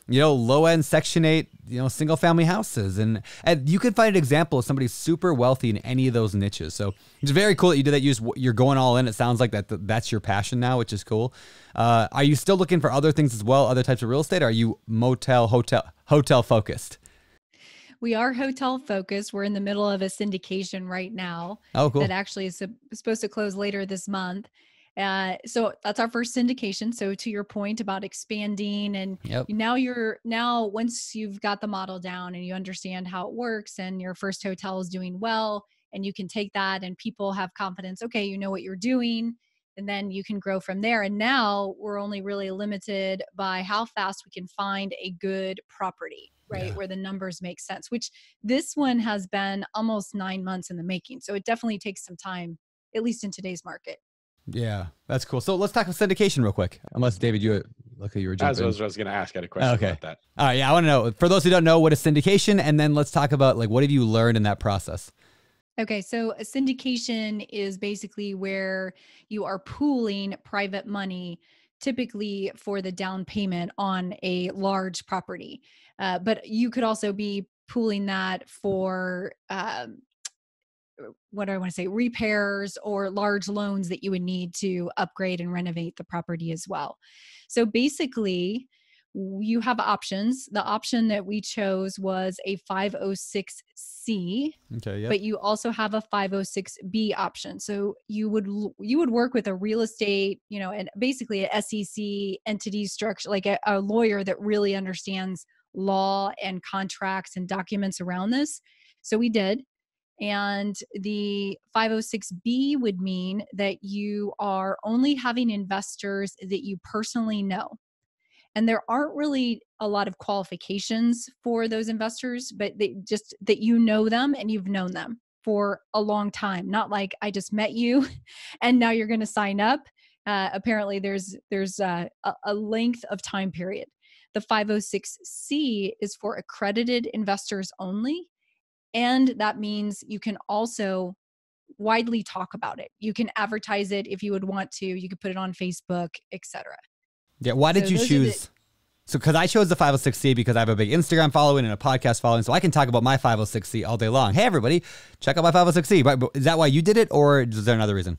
low end Section 8, single family houses. And you can find an example of somebody super wealthy in any of those niches. So it's very cool that you did that. You're going all in. It sounds like that's your passion now, which is cool. Are you still looking for other things as well, other types of real estate? Or are you hotel focused? We are hotel focused. We're in the middle of a syndication right now. Oh, cool. That actually is supposed to close later this month. So that's our first syndication. So to your point about expanding, and now once you've got the model down and you understand how it works and your first hotel is doing well, and you can take that and people have confidence, okay, you know what you're doing, and then you can grow from there. And now we're only really limited by how fast we can find a good property, right? Where the numbers make sense, which this one has been almost 9 months in the making. So it definitely takes some time, at least in today's market. Yeah, that's cool. So let's talk about syndication real quick. Unless David, you were jumping. That's what I was going to ask. I had a question about that. All right, yeah, I want to know, for those who don't know, what is syndication, and then let's talk about what have you learned in that process? Okay, so a syndication is basically where you are pooling private money, typically for the down payment on a large property. But you could also be pooling that for what do I want to say, repairs or large loans that you would need to upgrade and renovate the property as well. So basically, you have options. The option that we chose was a 506C. Okay, yep. But you also have a 506B option. So you would work with a real estate, and basically a SEC entity structure, like a lawyer that really understands law and contracts and documents around this. So we did. And the 506B would mean that you are only having investors that you personally know. And there aren't really a lot of qualifications for those investors, but they just that you know them and you've known them for a long time. Not like I just met you and now you're going to sign up. Apparently, there's a length of time period. The 506C is for accredited investors only. And that means you can also widely talk about it. You can advertise it if you would want to. You could put it on Facebook, etc. Yeah. Why did you choose? So, because I chose the 506C because I have a big Instagram following and a podcast following, so I can talk about my 506C all day long. Hey, everybody, check out my 506C. But is that why you did it, or is there another reason?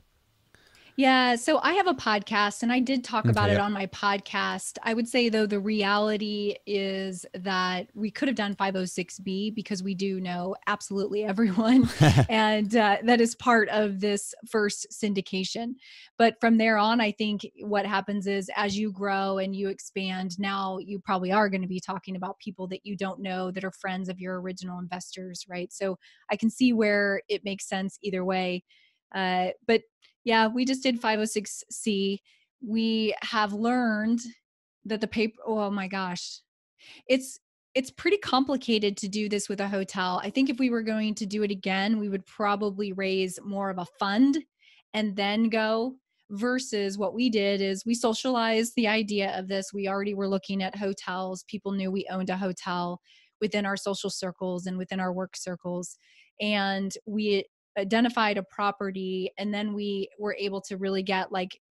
Yeah, so I have a podcast and I did talk about it on my podcast. I would say, though, the reality is that we could have done 506B because we do know absolutely everyone. And that is part of this first syndication. But from there on, I think what happens is as you grow and you expand, now you probably are going to be talking about people that you don't know that are friends of your original investors, right? So I can see where it makes sense either way. But yeah, we just did 506C. We have learned that the paper, oh my gosh, it's pretty complicated to do this with a hotel. I think if we were going to do it again, we would probably raise more of a fund and then go, versus what we did is we socialized the idea of this. We already were looking at hotels. People knew we owned a hotel within our social circles and within our work circles. And we identified a property, and then we were able to really get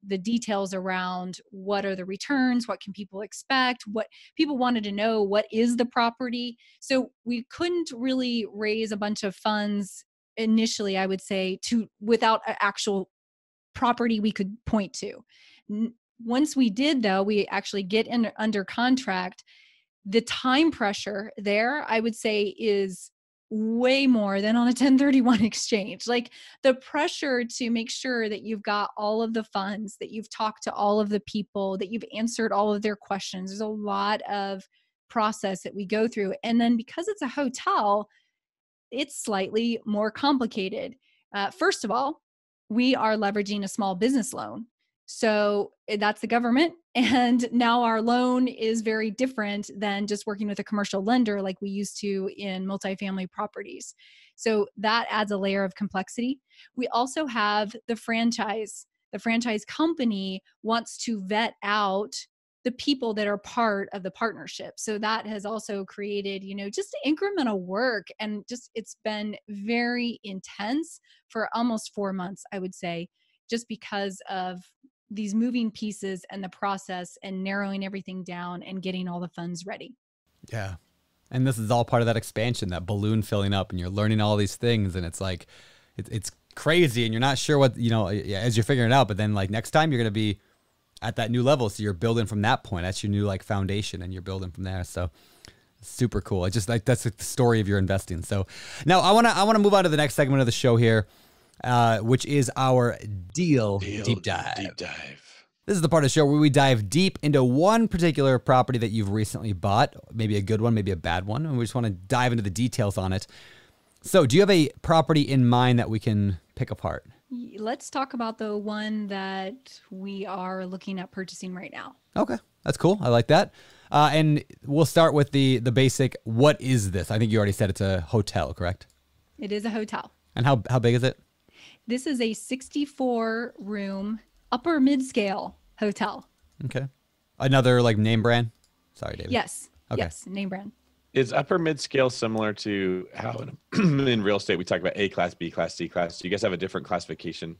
the details around what are the returns, what can people expect, what people wanted to know, what is the property. So we couldn't really raise a bunch of funds initially, I would say, without an actual property we could point to. Once we did, though, we actually get under contract. The time pressure there, I would say, is way more than on a 1031 exchange. Like the pressure to make sure that you've got all of the funds, that you've talked to all of the people, that you've answered all of their questions. There's a lot of process that we go through. And then because it's a hotel, it's slightly more complicated. First of all, we are leveraging a small business loan. So that's the government. And now our loan is very different than just working with a commercial lender like we used to in multifamily properties. So that adds a layer of complexity. We also have the franchise. The franchise company wants to vet out the people that are part of the partnership. So that has also created, just incremental work. And just, it's been very intense for almost 4 months, I would say, just because of these moving pieces and the process and narrowing everything down and getting all the funds ready. Yeah. And this is all part of that expansion, that balloon filling up, and you're learning all these things, and it's like, it's crazy, and you're not sure what, as you're figuring it out, but then like next time you're going to be at that new level. So you're building from that point. That's your new like foundation, and you're building from there. So super cool. I just like, that's the story of your investing. So now I want to move on to the next segment of the show here, which is our deal deep dive. This is the part of the show where we dive deep into one particular property that you've recently bought, maybe a good one, maybe a bad one, and we just want to dive into the details on it. So do you have a property in mind that we can pick apart? Let's talk about the one that we are looking at purchasing right now. Okay, that's cool. I like that. And we'll start with the basic, what is this? I think you already said it's a hotel, correct? It is a hotel. And how big is it? This is a 64-room upper mid-scale hotel. Okay. Another like name brand? Sorry, David. Yes. Okay. Yes, name brand. Is upper mid-scale similar to how in real estate we talk about A class, B class, C class? Do you guys have a different classification?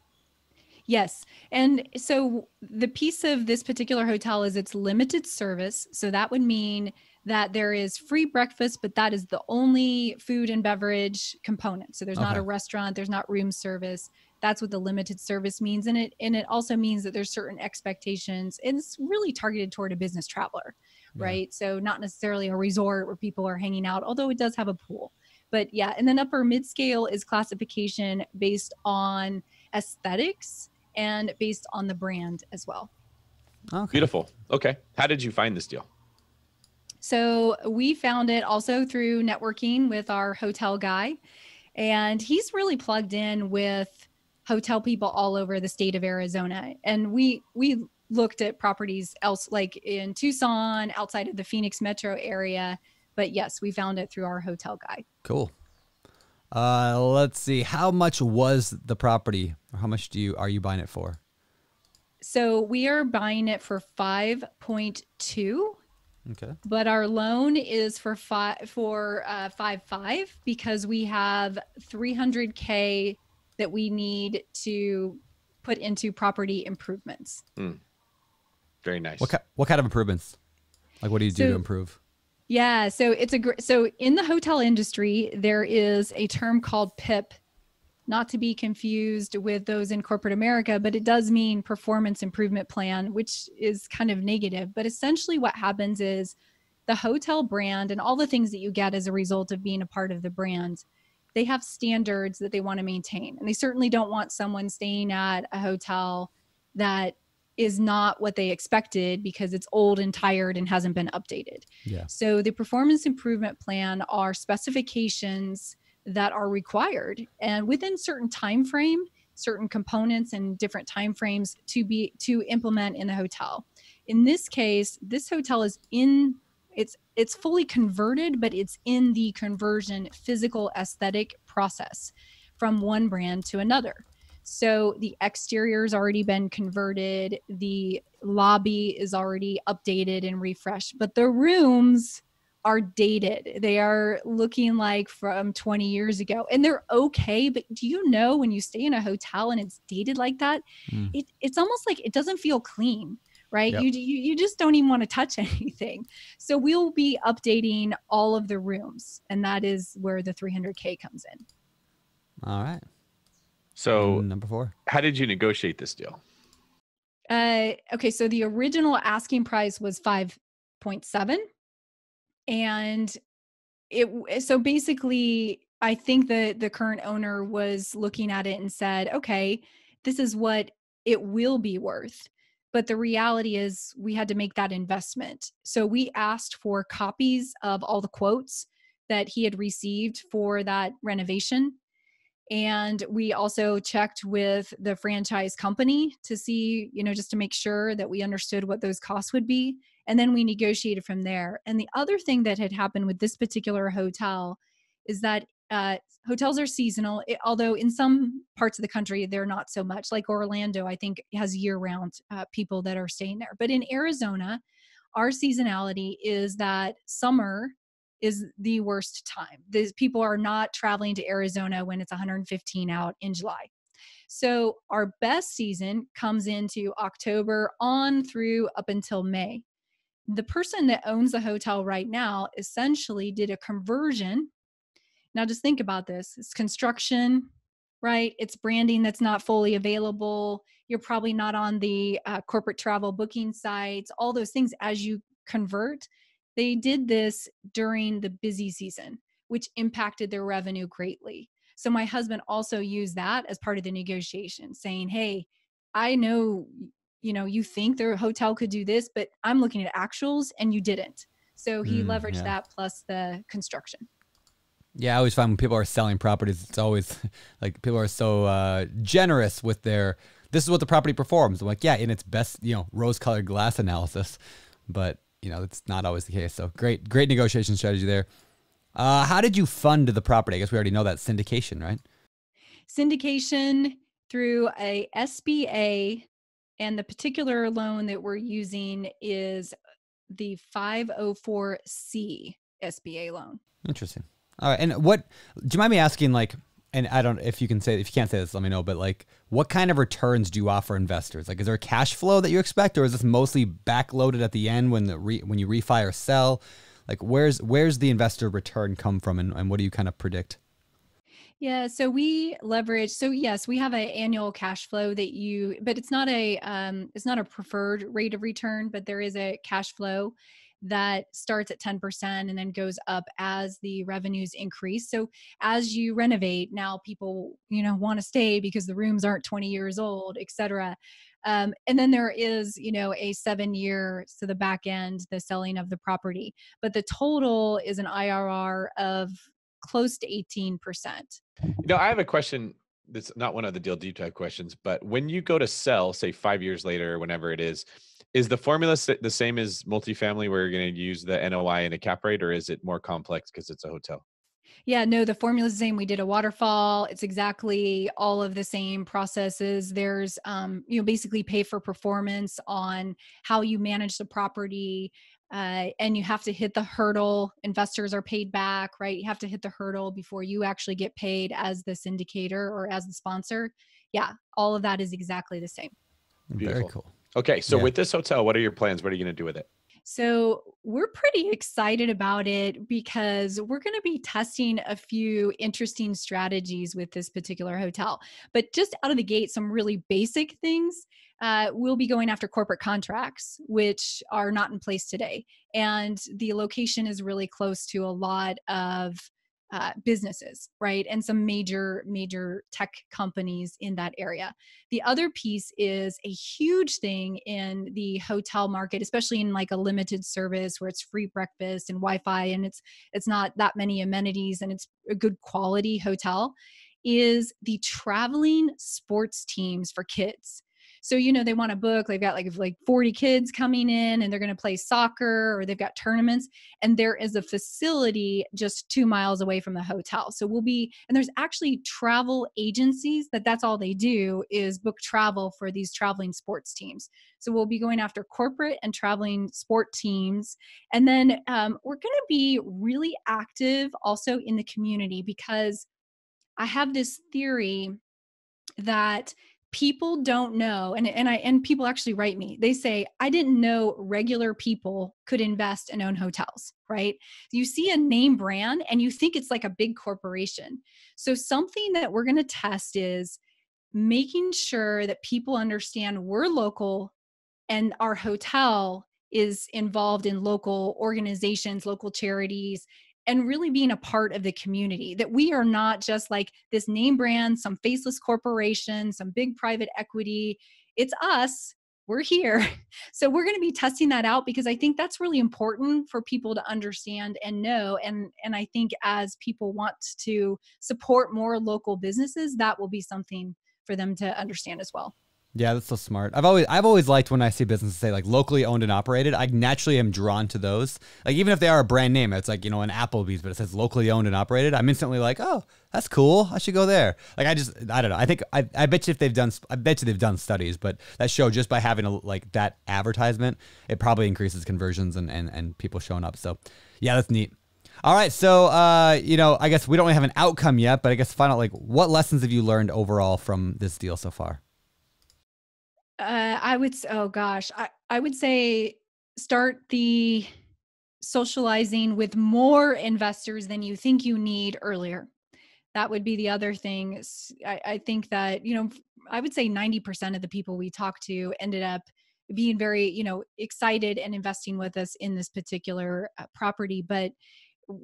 Yes. And so the piece of this particular hotel is it's limited service. So that would mean that there is free breakfast, but that is the only food and beverage component. So there's not a restaurant, there's not room service. That's what the limited service means. And it also means that there's certain expectations. And it's really targeted toward a business traveler, right? So not necessarily a resort where people are hanging out, although it does have a pool. But yeah, and then upper mid-scale is classification based on aesthetics and based on the brand as well. Okay. Beautiful. Okay. How did you find this deal? So we found it also through networking with our hotel guy, and he's really plugged in with hotel people all over the state of Arizona. And we looked at properties else, like in Tucson, outside of the Phoenix metro area. But yes, we found it through our hotel guy. Cool. Let's see. How much was the property? Or how much are you buying it for? So we are buying it for 5.2. Okay. But our loan is for 5.5 because we have $300K that we need to put into property improvements. Very nice. What kind of improvements? Like, what do you do to improve? Yeah, so so in the hotel industry, there is a term called PIP, not to be confused with those in corporate America, but it does mean performance improvement plan, which is kind of negative. But essentially what happens is the hotel brand and all the things that you get as a result of being a part of the brand, they have standards that they want to maintain. And they certainly don't want someone staying at a hotel that is not what they expected because it's old and tired and hasn't been updated. Yeah. So the performance improvement plan are specifications that are required, and within certain time frame, certain components and different time frames to implement in the hotel. In this case, this hotel is it's fully converted, but it's in the conversion physical aesthetic process from one brand to another. So the exterior's already been converted, the lobby is already updated and refreshed, but the rooms are dated. They are looking like from 20 years ago, and they're okay. But do you know, when you stay in a hotel and it's dated like that, it's almost like it doesn't feel clean, right? Yep. You just don't even want to touch anything. So we'll be updating all of the rooms, and that is where the $300K comes in. All right. So number 4, how did you negotiate this deal? Okay. So the original asking price was 5.7. And so basically, I think the current owner was looking at it and said, okay, this is what it will be worth. But the reality is we had to make that investment. So we asked for copies of all the quotes that he had received for that renovation. And we also checked with the franchise company to see, just to make sure that we understood what those costs would be. And then we negotiated from there. And the other thing that had happened with this particular hotel is that hotels are seasonal, although in some parts of the country, they're not so much. Like Orlando, I think, has year-round people that are staying there. But in Arizona, our seasonality is that summer is the worst time. These people are not traveling to Arizona when it's 115 out in July. So our best season comes into October on through up until May. the person that owns the hotel right now essentially did a conversion. Now just think about this. It's construction, right? It's branding that's not fully available. You're probably not on the corporate travel booking sites, all those things as you convert. They did this during the busy season, which impacted their revenue greatly. So my husband also used that as part of the negotiation, saying, hey, I know, you think their hotel could do this, but I'm looking at actuals and you didn't. So he leveraged that plus the construction. Yeah, I always find when people are selling properties, it's always like people are so generous with this is what the property performs. I'm like, yeah, in its best, rose-colored glass analysis. But, it's not always the case. So great negotiation strategy there. How did you fund the property? I guess we already know that syndication, right? Syndication through a SBA, and the particular loan that we're using is the 504C SBA loan. Interesting. All right. And do you mind me asking, and I don't, if you can't say this, let me know, but what kind of returns do you offer investors? Is there a cash flow that you expect, or is this mostly backloaded at the end when you refi or sell? Where's the investor return come from, and what do you kind of predict? Yeah, so we leverage. So yes, we have an annual cash flow but it's not a preferred rate of return, but there is a cash flow that starts at 10% and then goes up as the revenues increase. So as you renovate, now people, want to stay because the rooms aren't 20 years old, et cetera. And then there is, a 7-year, so the back end, the selling of the property. But the total is an IRR of close to 18%. I have a question that's not one of the deal deep dive questions, but when you go to sell, say 5 years later, whenever it is the formula the same as multifamily where you're going to use the NOI and a cap rate, or is it more complex because it's a hotel? Yeah, no, the formula is the same. We did a waterfall. It's exactly all of the same processes. There's, basically pay for performance on how you manage the property. And you have to hit the hurdle. Investors are paid back, right? You have to hit the hurdle before you actually get paid as the syndicator or as the sponsor. Yeah, all of that is exactly the same. Beautiful. Very cool. Okay, so with this hotel, what are your plans? What are you going to do with it? So we're pretty excited about it because we're going to be testing a few interesting strategies with this particular hotel. But just out of the gate, some really basic things. We'll be going after corporate contracts, which are not in place today. And the location is really close to a lot of businesses, right? And some major tech companies in that area. The other piece is a huge thing in the hotel market, especially in a limited service where it's free breakfast and Wi-Fi, and it's not that many amenities, and it's a good quality hotel, is the traveling sports teams for kids. So, they want to book, they've got like 40 kids coming in and they're going to play soccer, or they've got tournaments, and there is a facility just 2 miles away from the hotel. So and there's actually travel agencies that's all they do is book travel for these traveling sports teams. So we'll be going after corporate and traveling sport teams. And then we're going to be really active also in the community, because I have this theory that people don't know, and people actually write me. They say, I didn't know regular people could invest and own hotels, right? You see a name brand and you think it's like a big corporation. So something that we're going to test is making sure that people understand we're local and our hotel is involved in local organizations, local charities, and really being a part of the community, that we are not just like this name brand, some faceless corporation, some big private equity. It's us. We're here. So we're going to be testing that out, because I think that's really important for people to understand and know. And I think as people want to support more local businesses, that will be something for them to understand as well. Yeah, that's so smart. I've always liked when I see businesses say locally owned and operated. I naturally am drawn to those. Even if they are a brand name, it's an Applebee's, but it says locally owned and operated. I'm instantly like, oh, that's cool. I should go there. I don't know. I think I bet you they've done studies, but that show, just by having that advertisement, it probably increases conversions and people showing up. So yeah, that's neat. All right. So, I guess we don't really have an outcome yet, but I guess find out what lessons have you learned overall from this deal so far? I would say start the socializing with more investors than you think you need earlier. That would be the other thing. I think that, I would say 90% of the people we talked to ended up being very, excited and investing with us in this particular property, but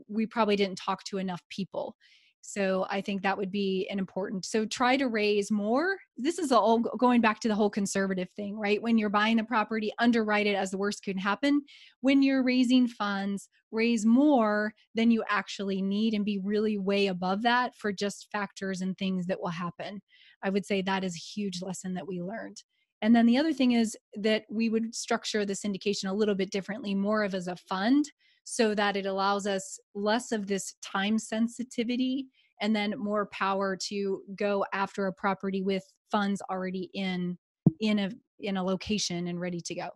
we probably didn't talk to enough people. So I think that would be an important, so try to raise more. This is all going back to the whole conservative thing, right? When you're buying the property, underwrite it as the worst could happen. When you're raising funds, raise more than you actually need and be really way above that for just factors and things that will happen. I would say that is a huge lesson that we learned. And then the other thing is that we would structure the syndication a little bit differently, more of as a fund, so that it allows us less of this time sensitivity and then more power to go after a property with funds already in a location and ready to go.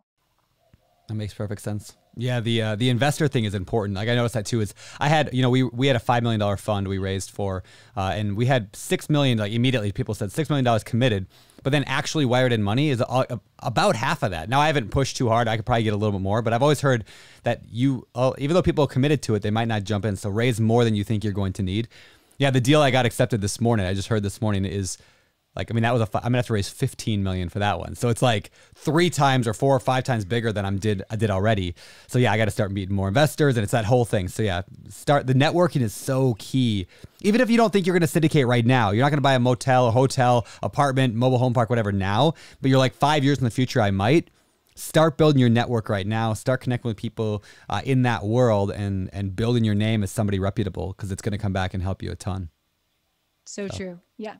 That makes perfect sense. Yeah, the investor thing is important. Like I noticed that too. Is I had we had a $5 million fund we raised for, and we had $6 million. Like immediately, people said $6 million committed, but then actually wired in money is about half of that. Now I haven't pushed too hard. I could probably get a little bit more, but I've always heard that even though people are committed to it, they might not jump in. So raise more than you think you're going to need. Yeah, the deal I got accepted this morning, I just heard this morning, is like, that was I'm gonna have to raise $15 million for that one. So it's like 3 times or 4 or 5 times bigger than I did already. So yeah, I got to start meeting more investors, and it's that whole thing. So yeah, the networking is so key. Even if you don't think you're gonna syndicate right now, you're not gonna buy a motel, a hotel, apartment, mobile home park, whatever now, but you're like 5 years in the future, I might. Start building your network right now. Start connecting with people in that world and building your name as somebody reputable, because it's gonna come back and help you a ton. So true. Yeah.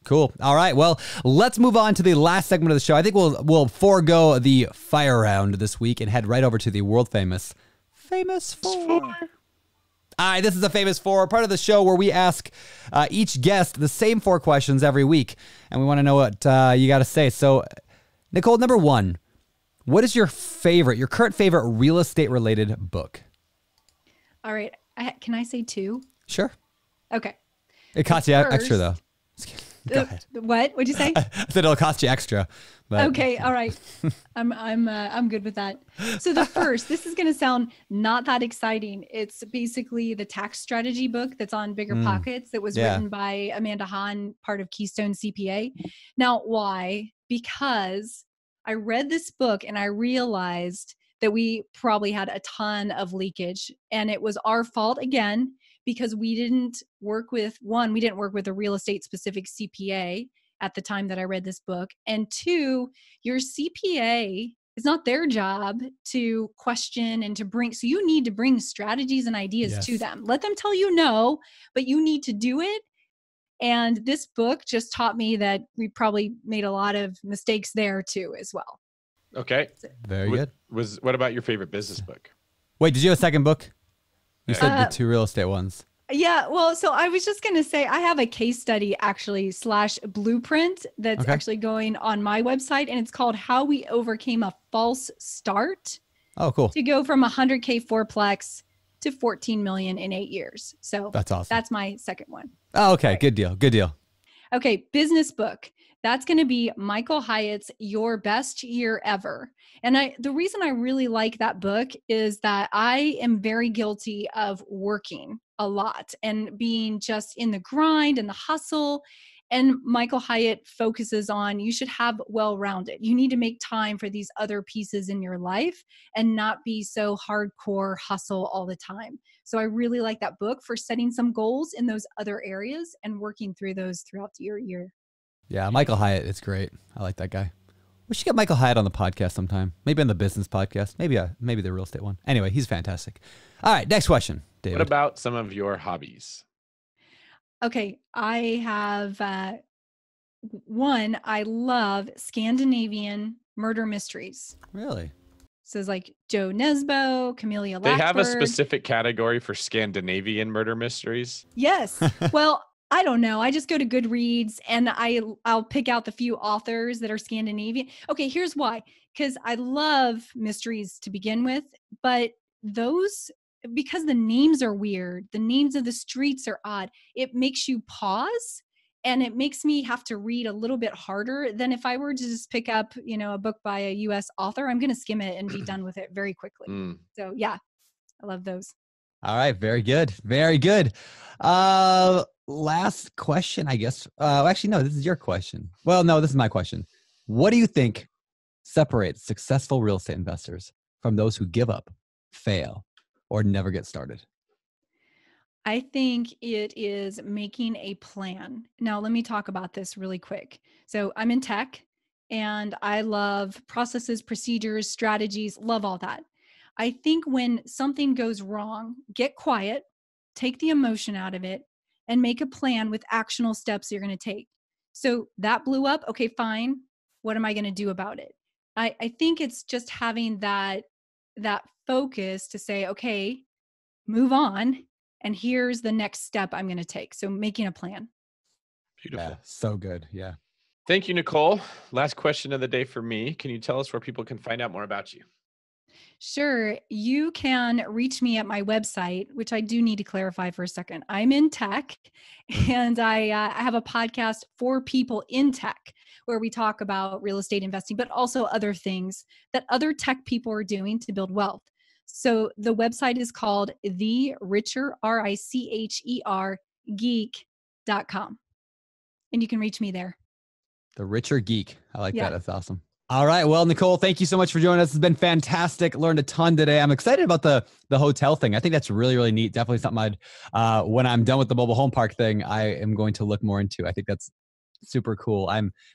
Cool. All right. Well, let's move on to the last segment of the show. I think we'll forego the fire round this week and head right over to the world famous four. All right. This is a famous four, part of the show where we ask each guest the same 4 questions every week, and we want to know what you got to say. So, Nichole, number 1, what is your current favorite real estate related book? All right. Can I say 2? Sure. Okay. It costs you extra though. Go ahead. What? What'd you say? I said it'll cost you extra. But. Okay, all right. I'm good with that. So the first, this is going to sound not that exciting. It's basically the tax strategy book that's on BiggerPockets that was written by Amanda Hahn, part of Keystone CPA. Now, why? Because I read this book and I realized that we probably had a ton of leakage, and it was our fault again, because we didn't work with a real estate specific CPA at the time that I read this book. And 2, your CPA, it's not their job to question and to bring, so you need to bring strategies and ideas to them. Let them tell you no, but you need to do it. And this book just taught me that we probably made a lot of mistakes there too as well. Okay. Very good. What about your favorite business book? Wait, did you have a second book? You said the 2 real estate ones. Yeah, well, so I was just going to say I have a case study actually / blueprint that's actually going on my website, and it's called How We Overcame a False Start. Oh, cool. To go from 100K fourplex to 14 million in 8 years. So that's awesome. That's my second one. Oh, okay. Right. Good deal. Good deal. Okay, business book. That's going to be Michael Hyatt's Your Best Year Ever. And the reason I really like that book is that I am very guilty of working a lot and being just in the grind and the hustle. And Michael Hyatt focuses on you should have well-rounded. You need to make time for these other pieces in your life and not be so hardcore hustle all the time. So I really like that book for setting some goals in those other areas and working through those throughout your year. Yeah, Michael Hyatt, it's great. I like that guy. We should get Michael Hyatt on the podcast sometime. Maybe on the business podcast. Maybe the real estate one. Anyway, he's fantastic. All right, next question, David. What about some of your hobbies? Okay, I have one. I love Scandinavian murder mysteries. Really? So it's like Joe Nesbo, Camellia Lackford. They have a specific category for Scandinavian murder mysteries? Yes. Well, I don't know. I just go to Goodreads and I'll pick out the few authors that are Scandinavian. Okay, here's why. Because I love mysteries to begin with, but because the names are weird, the names of the streets are odd, it makes you pause And it makes me have to read a little bit harder than if I were to just pick up, a book by a US author. I'm going to skim it and be done with it very quickly. So yeah, I love those. All right. Very good. Very good. Last question, I guess. Actually, no, this is your question. Well, no, this is my question. What do you think separates successful real estate investors from those who give up, fail, or never get started? I think it is making a plan. Now, let me talk about this really quick. So I'm in tech and I love processes, procedures, strategies, love all that. I think when something goes wrong, get quiet, take the emotion out of it, and make a plan with actionable steps you're going to take. So that blew up. Okay, fine. What am I going to do about it? I think it's just having that focus to say, okay, move on. And here's the next step I'm going to take. So making a plan. Beautiful. Yeah, so good. Yeah. Thank you, Nichole. Last question of the day for me. Can you tell us where people can find out more about you? Sure. You can reach me at my website, which I do need to clarify for a second. I'm in tech and I have a podcast for people in tech where we talk about real estate investing, but also other things that other tech people are doing to build wealth. So the website is called The Richer, RICHER, geek.com. And you can reach me there. The Richer Geek. I like that. That's awesome. All right. Well, Nichole, thank you so much for joining us. It's been fantastic. Learned a ton today. I'm excited about the hotel thing. I think that's really, really neat. Definitely something when I'm done with the mobile home park thing, I am going to look more into. I think that's super cool.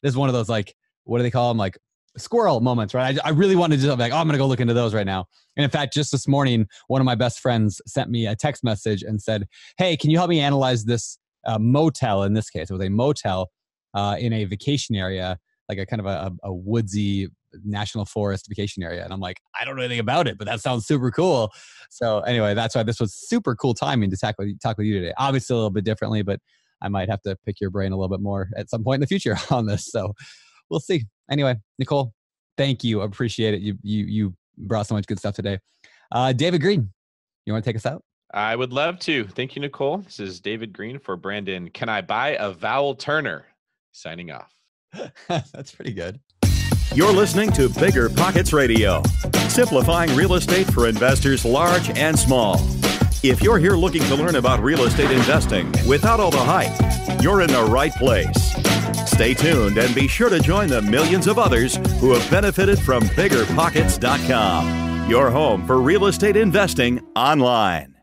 This is one of those, like, what do they call them? Like squirrel moments, right? I really wanted to just like, I'm going to go look into those right now. And in fact, just this morning, one of my best friends sent me a text message and said, hey, can you help me analyze this motel? In this case, it was a motel in a vacation area, like a kind of a woodsy national forest vacation area. And I'm like, I don't know anything about it, but that sounds super cool. So anyway, that's why this was super cool timing to talk with you today. Obviously a little bit differently, but I might have to pick your brain a little bit more at some point in the future on this. So we'll see. Anyway, Nichole, thank you. I appreciate it. You brought so much good stuff today. David Green, you want to take us out? I would love to. Thank you, Nichole. This is David Green for Brandon. Can I buy a Vowel Turner? Signing off. That's pretty good. You're listening to BiggerPockets Radio, simplifying real estate for investors large and small. If you're here looking to learn about real estate investing without all the hype, you're in the right place. Stay tuned and be sure to join the millions of others who have benefited from BiggerPockets.com, your home for real estate investing online.